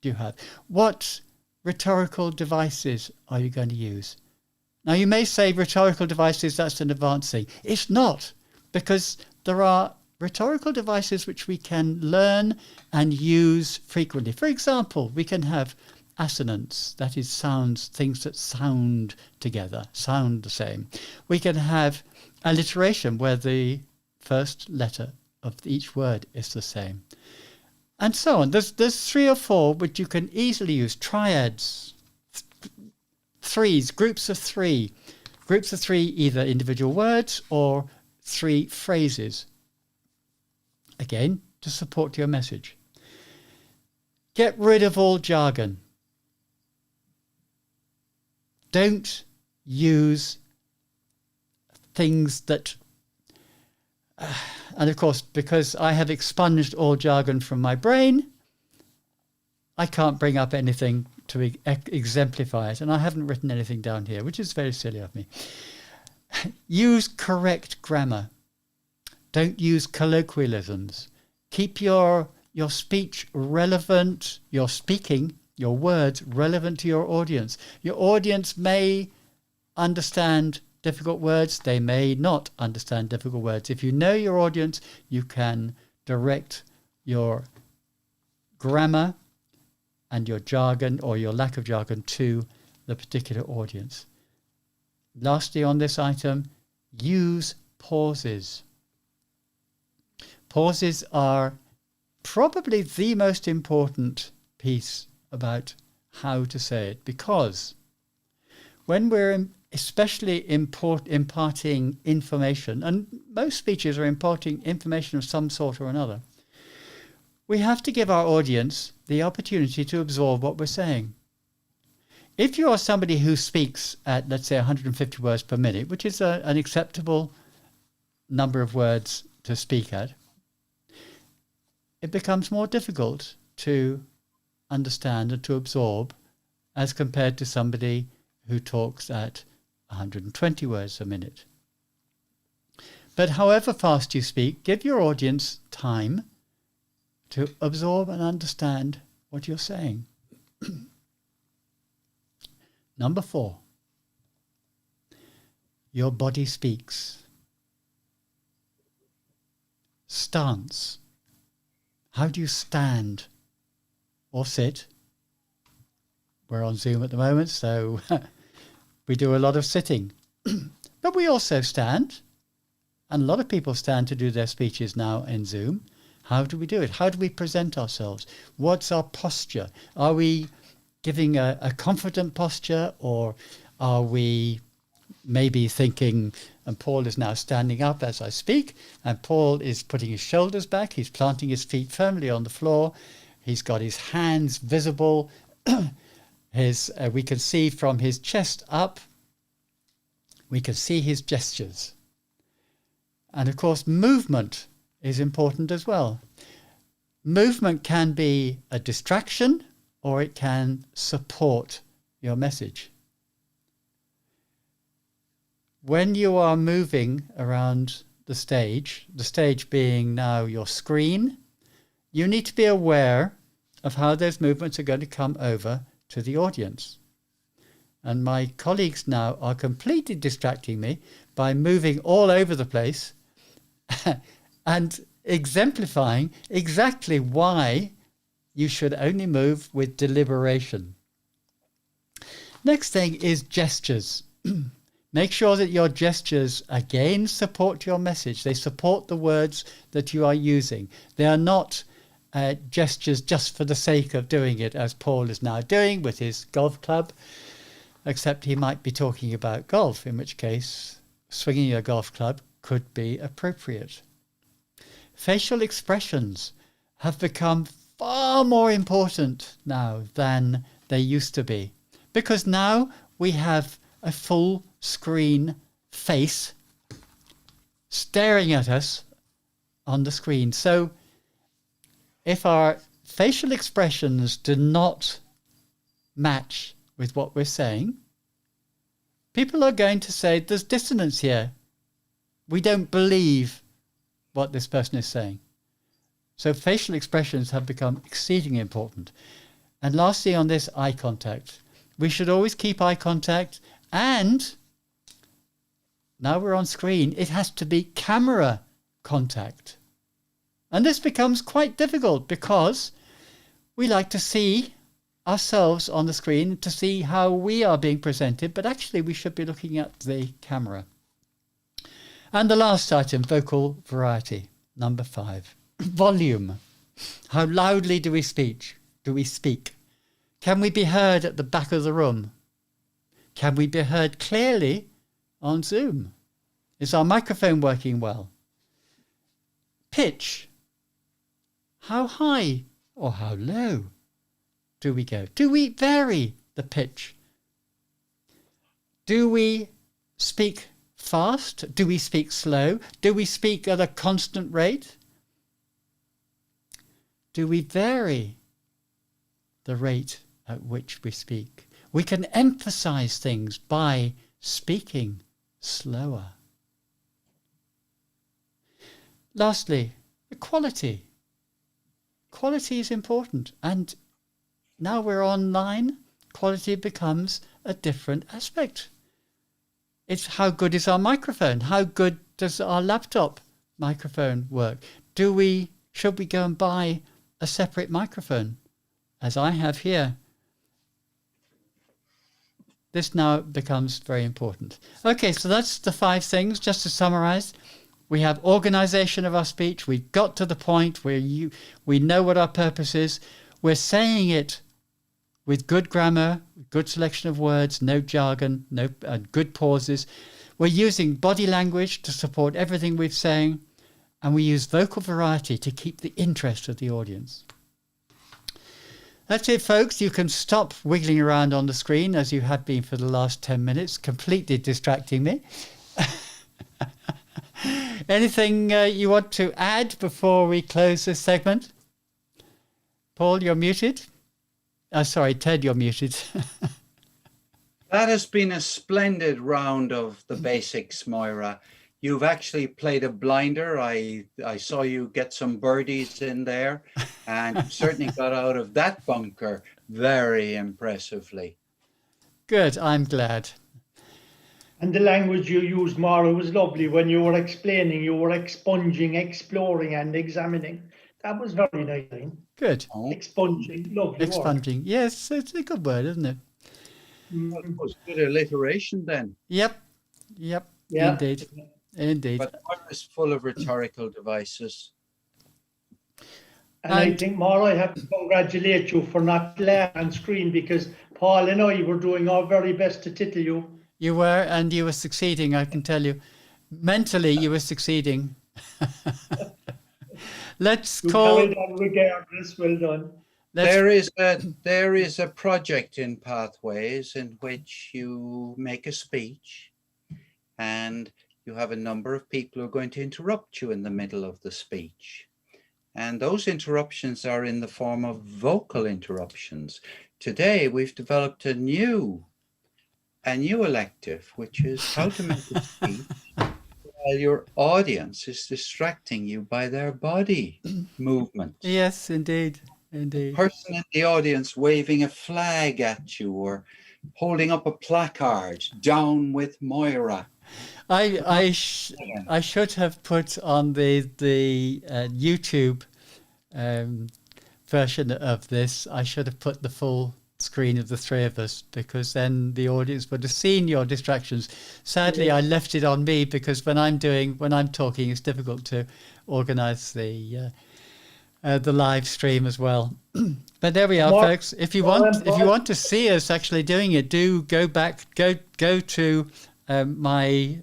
do you have? What rhetorical devices are you going to use? Now, you may say rhetorical devices, that's an advanced thing. It's not, because there are rhetorical devices which we can learn and use frequently. For example, we can have assonance, that is sounds, things that sound together, sound the same. We can have alliteration, where the first letter of each word is the same. And so on. There's 3 or 4 which you can easily use. Triads, threes, groups of 3. Groups of 3, either individual words or 3 phrases. Again, to support your message. Get rid of all jargon. Don't use things that... and of course, because I have expunged all jargon from my brain, I can't bring up anything to exemplify it. And I haven't written anything down here, which is very silly of me. Use correct grammar. Don't use colloquialisms. Keep your speech relevant, your speaking, your words relevant to your audience. Your audience may understand difficult words. They may not understand difficult words. If you know your audience, you can direct your grammar and your jargon, or your lack of jargon, to the particular audience. Lastly, on this item, use pauses. Pauses are probably the most important piece about how to say it, because when we're especially imparting information, and most speeches are imparting information of some sort or another, we have to give our audience the opportunity to absorb what we're saying. If you are somebody who speaks at, let's say, 150 words per minute, which is an acceptable number of words to speak at, it becomes more difficult to understand and to absorb as compared to somebody who talks at 120 words a minute. But however fast you speak, give your audience time to absorb and understand what you're saying. Number 4, your body speaks. Stance. How do you stand or sit? We're on Zoom at the moment, so we do a lot of sitting. But we also stand, and a lot of people stand to do their speeches now in Zoom. How do we do it? How do we present ourselves? What's our posture? Are we giving a confident posture, or are we maybe thinking, and Paul is now standing up as I speak, and Paul is putting his shoulders back, he's planting his feet firmly on the floor, he's got his hands visible, we can see from his chest up, we can see his gestures. And of course, movement is important as well. Movement can be a distraction, or it can support your message. When you are moving around the stage being now your screen, you need to be aware of how those movements are going to come over to the audience. And my colleagues now are completely distracting me by moving all over the place and exemplifying exactly why you should only move with deliberation. Next thing is gestures. Make sure that your gestures, again, support your message. They support the words that you are using. They are not gestures just for the sake of doing it, as Paul is now doing with his golf club, except he might be talking about golf, in which case swinging a golf club could be appropriate. Facial expressions have become far far more important now than they used to be, because now we have a full screen face staring at us on the screen. So if our facial expressions do not match with what we're saying, people are going to say there's dissonance here. We don't believe what this person is saying. So facial expressions have become exceedingly important. And lastly, on this, eye contact. We should always keep eye contact, and now we're on screen, it has to be camera contact. And this becomes quite difficult because we like to see ourselves on the screen to see how we are being presented, but actually we should be looking at the camera. And the last item, vocal variety, number 5. Volume. How loudly do we speak? Can we be heard at the back of the room? Can we be heard clearly on Zoom? Is our microphone working well? Pitch. How high or how low do we go? Do we vary the pitch? Do we speak fast? Do we speak slow? Do we speak at a constant rate? Do we vary the rate at which we speak? We can emphasize things by speaking slower. Lastly, quality. Quality is important, and now we're online, quality becomes a different aspect. It's how good is our microphone? How good does our laptop microphone work? Should we go and buy a separate microphone, as I have here? This now becomes very important. Okay, so that's the 5 things. Just to summarize, we have organization of our speech. We've got to the point where we know what our purpose is. We're saying it with good grammar, good selection of words, no jargon, good pauses. We're using body language to support everything we're saying, and we use vocal variety to keep the interest of the audience. That's it, folks. You can stop wiggling around on the screen as you have been for the last 10 minutes, completely distracting me. Anything you want to add before we close this segment? Paul, you're muted. Sorry, Ted, you're muted. That has been a splendid round of the basics, Moira. You've actually played a blinder. I saw you get some birdies in there, and you certainly got out of that bunker very impressively. Good, I'm glad. And the language you used, Moira, was lovely. When you were explaining, you were expunging, exploring, and examining. That was very nice. Good. Expunging, lovely Expunging. word. Yes, it's a good word, isn't it? It was good alliteration then. Yep. Yeah. Indeed. But Moira's full of rhetorical devices. And I think, Moira, I have to congratulate you for not laughing on screen, because Paul and I were doing our very best to tickle you. You were, and you were succeeding, I can tell you. Mentally, you were succeeding. Let's call... Carried on regardless. Well done. There is a project in Pathways in which you make a speech, and you have a number of people who are going to interrupt you in the middle of the speech. And those interruptions are in the form of vocal interruptions. Today, we've developed a new elective, which is how to make a speech while your audience is distracting you by their body movement. Yes, indeed. Person in the audience waving a flag at you or holding up a placard, "Down with Moira." I should have put on the YouTube version of this. I should have put the full screen of the 3 of us, because then the audience would have seen your distractions. Sadly, I left it on me because when I'm talking, it's difficult to organize the live stream as well. But there we are, folks. If you want to see us actually doing it, do go to my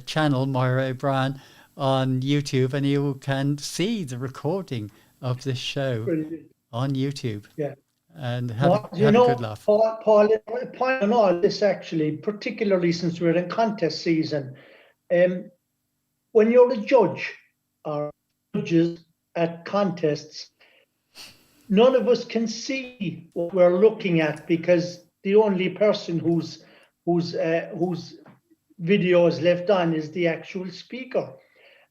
channel, Moira O'Brien, on YouTube, and you can see the recording of this show on YouTube. Yeah. And have Well, a good laugh. Paul, point on all this actually, particularly since we're in contest season, when you're a judge or judges at contests, none of us can see what we're looking at because the only person whose video is left on is the actual speaker.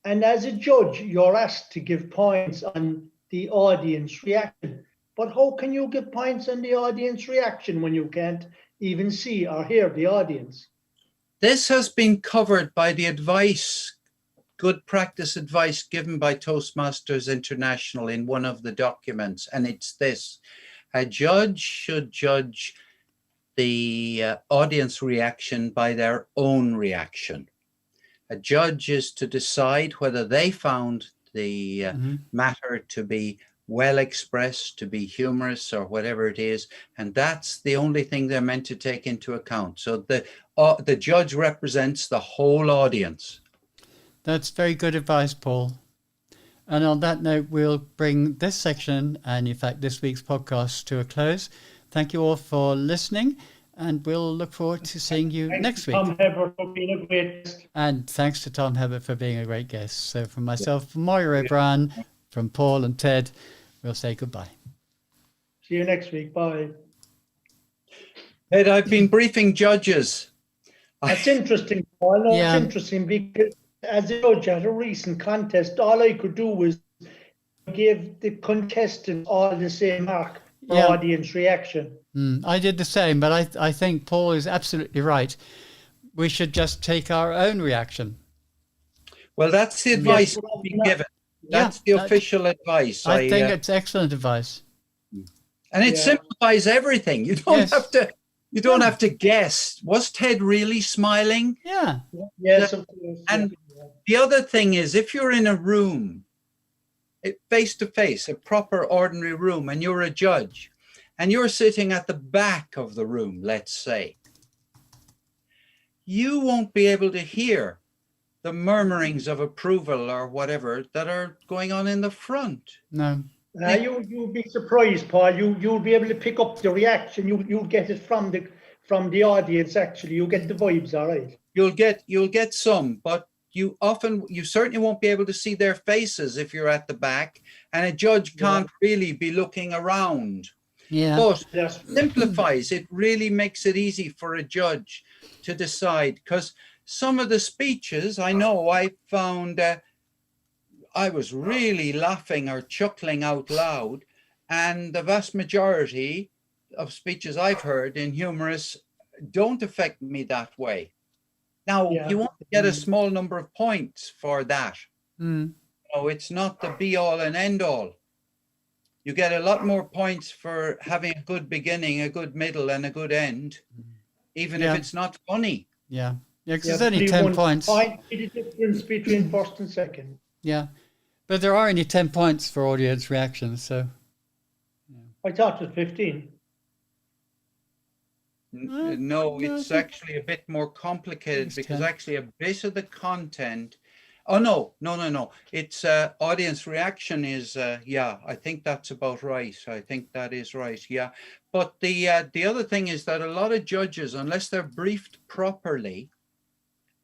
And as a judge, you're asked to give points on the audience reaction. But how can you give points on the audience reaction when you can't even see or hear the audience? This has been covered by the advice, good practice advice given by Toastmasters International in one of the documents. And it's this: a judge should judge the audience reaction by their own reaction. A judge is to decide whether they found the matter to be well expressed, to be humorous, or whatever it is, and that's the only thing they're meant to take into account. So the judge represents the whole audience. That's very good advice, Paul. And on that note, we'll bring this section and, in fact, this week's podcast to a close. Thank you all for listening, and we'll look forward to seeing you next week. Tom Hebert for being a great guest. And thanks to Tom Hebert for being a great guest. So from myself, from Moira O'Brien, from Paul and Ted, we'll say goodbye. See you next week. Bye. Ed, I've been briefing judges. That's interesting, Paul. No, it's interesting because as a judge at a recent contest, all I could do was give the contestants all the same mark for audience reaction. I did the same, but I think Paul is absolutely right. We should just take our own reaction. Well, that's the advice being given. That's the official advice. I think it's excellent advice. And it simplifies everything. You don't have to. You don't have to guess. Was Ted really smiling? Yeah. Yes, of course. And the other thing is, if you're in a room, face to face, a proper ordinary room, and you're a judge, and you're sitting at the back of the room, let's say, you won't be able to hear the murmurings of approval or whatever that are going on in the front. No. You'll be surprised, Paul. You'll be able to pick up the reaction. You'll get it from the audience. Actually, you'll get the vibes. All right. You'll get some, but you certainly won't be able to see their faces if you're at the back, and a judge can't really be looking around. Yeah. But it simplifies. It really makes it easy for a judge to decide, because some of the speeches I know I found. I was really laughing or chuckling out loud, and the vast majority of speeches I've heard in humorous don't affect me that way. Now, you want to get a small number of points for that. No, it's not the be all and end all. You get a lot more points for having a good beginning, a good middle, and a good end, even if it's not funny. Yeah, because there's only 10 points. The difference between first and second. Yeah, but there are only 10 points for audience reactions, so. I thought it was 15. No, it's actually a bit more complicated because actually a bit of the content. Oh, no. It's audience reaction is, I think that's about right. I think that is right. Yeah. But the other thing is that a lot of judges, unless they're briefed properly,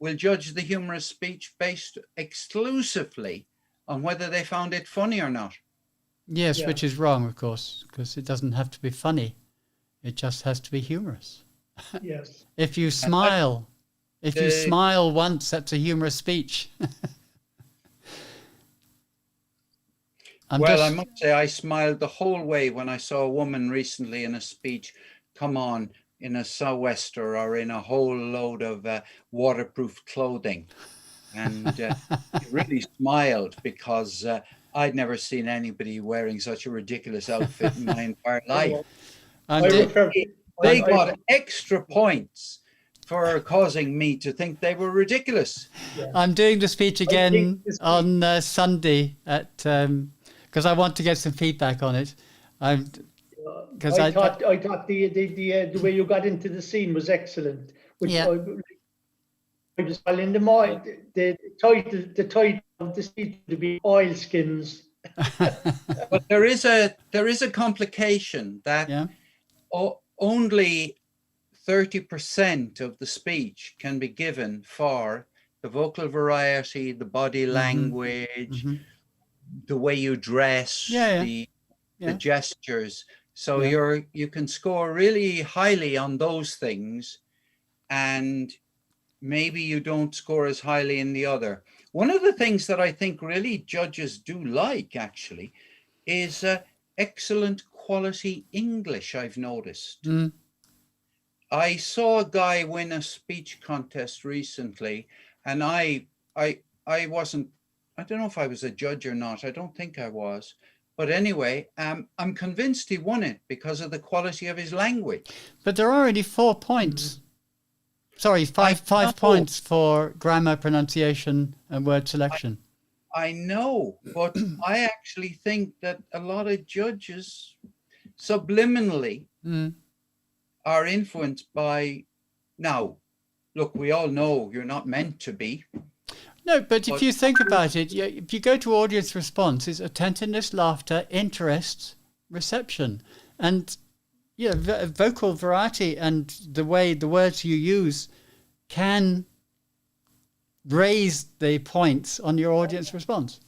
will judge the humorous speech based exclusively on whether they found it funny or not. Yes, which is wrong, of course, because it doesn't have to be funny. It just has to be humorous. Yes. If you smile once, that's a humorous speech. I must say I smiled the whole way when I saw a woman recently in a speech come on in a sou'wester or in a whole load of waterproof clothing. And really smiled because I'd never seen anybody wearing such a ridiculous outfit in my entire life. They got extra points for causing me to think they were ridiculous. Yeah. I'm doing the speech again on Sunday because I want to get some feedback on it. I thought the way you got into the scene was excellent. I was in the mind. The title of the speech would be oilskins. But there is a complication that Yeah. Only 30% of the speech can be given for the vocal variety, the body language, the way you dress, Yeah. the gestures. So you can score really highly on those things, and maybe you don't score as highly in the other. One of the things that I think really judges do like, actually, is excellent quality English, I've noticed. I saw a guy win a speech contest recently, and I wasn't, I don't know if I was a judge or not. I don't think I was. But anyway, I'm convinced he won it because of the quality of his language. But there are already 4 points. Sorry, five points for grammar, pronunciation, and word selection. I know, but I actually think that a lot of judges subliminally are influenced by, now, look, we all know you're not meant to be. No, but if you think about it, if you go to audience response, it's attentiveness, laughter, interest, reception. And vocal variety and the way the words you use can raise the points on your audience response.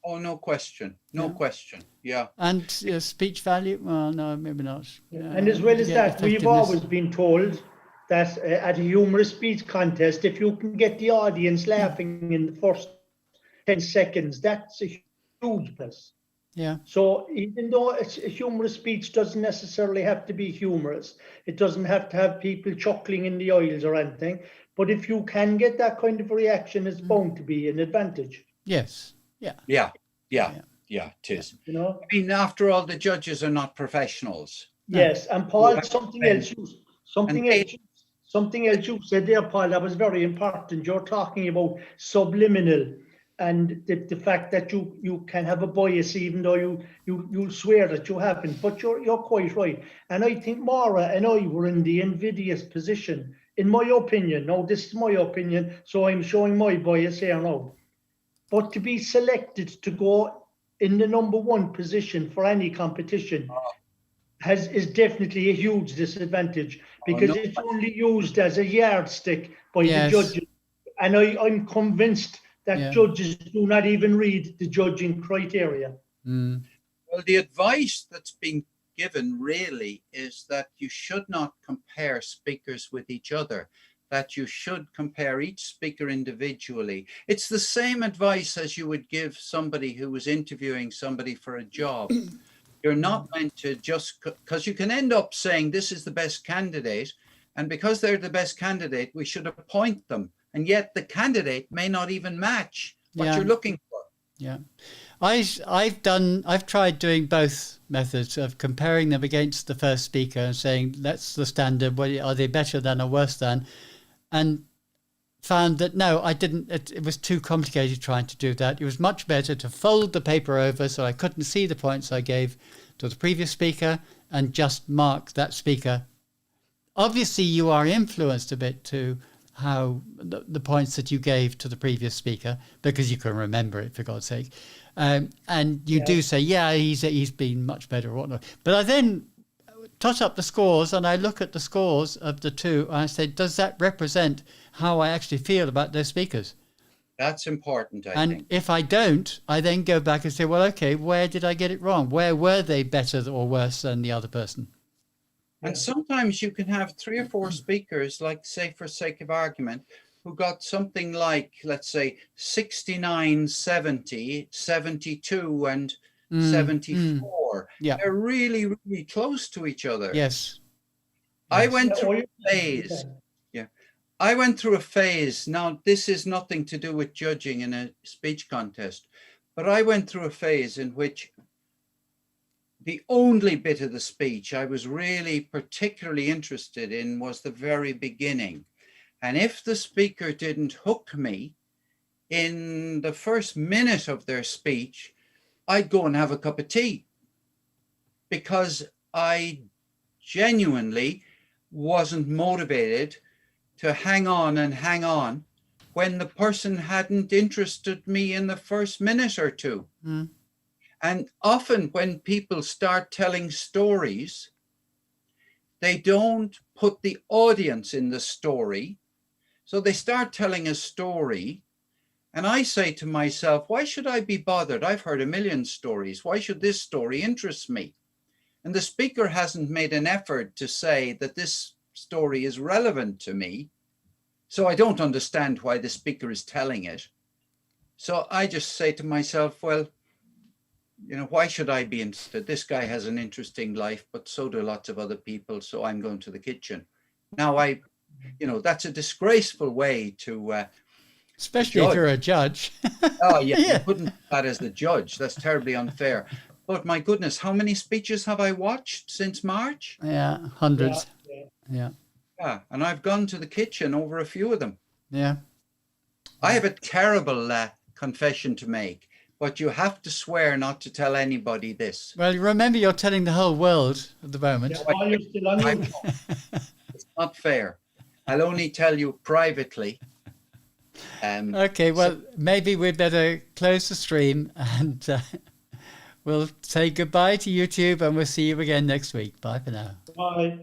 Oh, no question. No question. Yeah. And speech value? Well, no, maybe not. And as well as that, we've always been told that at a humorous speech contest, if you can get the audience laughing in the first 10 seconds, that's a huge plus. Yeah. So even though a humorous speech doesn't necessarily have to be humorous, it doesn't have to have people chuckling in the aisles or anything. But if you can get that kind of reaction, it's bound to be an advantage. Yes. Yeah. Yeah. It is. You know. I mean, after all, the judges are not professionals. Yes, and Paul, something else you said there, Paul, that was very important. You're talking about subliminal, and the fact that you can have a bias even though you'll swear that you haven't. But you're quite right. And I think Moira and I were in the invidious position, in my opinion. Now, this is my opinion, so I'm showing my bias here now. But to be selected to go in the #1 position for any competition is definitely a huge disadvantage, because it's only used as a yardstick by the judges. And I'm convinced that judges do not even read the judging criteria. Well, the advice that's been given really is that you should not compare speakers with each other, that you should compare each speaker individually. It's the same advice as you would give somebody who was interviewing somebody for a job. You're not meant to just, because you can end up saying this is the best candidate, and because they're the best candidate, we should appoint them. And yet the candidate may not even match what you're looking for. Yeah. I've tried doing both methods of comparing them against the first speaker and saying, that's the standard. Are they better than or worse than? And found that no, I didn't. It was too complicated trying to do that. It was much better to fold the paper over so I couldn't see the points I gave to the previous speaker and just mark that speaker. Obviously, you are influenced a bit to how the points that you gave to the previous speaker, because you can remember it, for God's sake. And you do say, he's been much better or whatnot. But I then tot up the scores and I look at the scores of the two and I say, does that represent how I actually feel about those speakers? That's important, I think. And if I don't, I then go back and say, well, okay, where did I get it wrong? Where were they better or worse than the other person? And sometimes you can have 3 or 4 speakers, like, say, for sake of argument, who got something like, let's say, 69, 70, 72, and 74. Yeah. They're really, really close to each other. Yes. I went through a phase. I went through a phase. Now, this is nothing to do with judging in a speech contest, but I went through a phase in which the only bit of the speech I was really particularly interested in was the very beginning. And if the speaker didn't hook me in the first minute of their speech, I'd go and have a cup of tea, because I genuinely wasn't motivated to hang on when the person hadn't interested me in the first minute or two. And often when people start telling stories, they don't put the audience in the story. So they start telling a story. And I say to myself, why should I be bothered? I've heard a million stories. Why should this story interest me? And the speaker hasn't made an effort to say that this story is relevant to me. So I don't understand why the speaker is telling it. So I just say to myself, well, you know, why should I be interested? This guy has an interesting life, but so do lots of other people. So I'm going to the kitchen. Now that's a disgraceful way to especially if you're a judge. Oh yeah, you couldn't do that as the judge. That's terribly unfair. But my goodness, how many speeches have I watched since March? Yeah, hundreds. Yeah. Yeah, and I've gone to the kitchen over a few of them. Yeah. I have a terrible confession to make, but you have to swear not to tell anybody this. Well, remember, you're telling the whole world at the moment. Yeah, while you're still on your It's not fair. I'll only tell you privately. Okay, well, maybe we better close the stream and we'll say goodbye to YouTube and we'll see you again next week. Bye for now. Bye.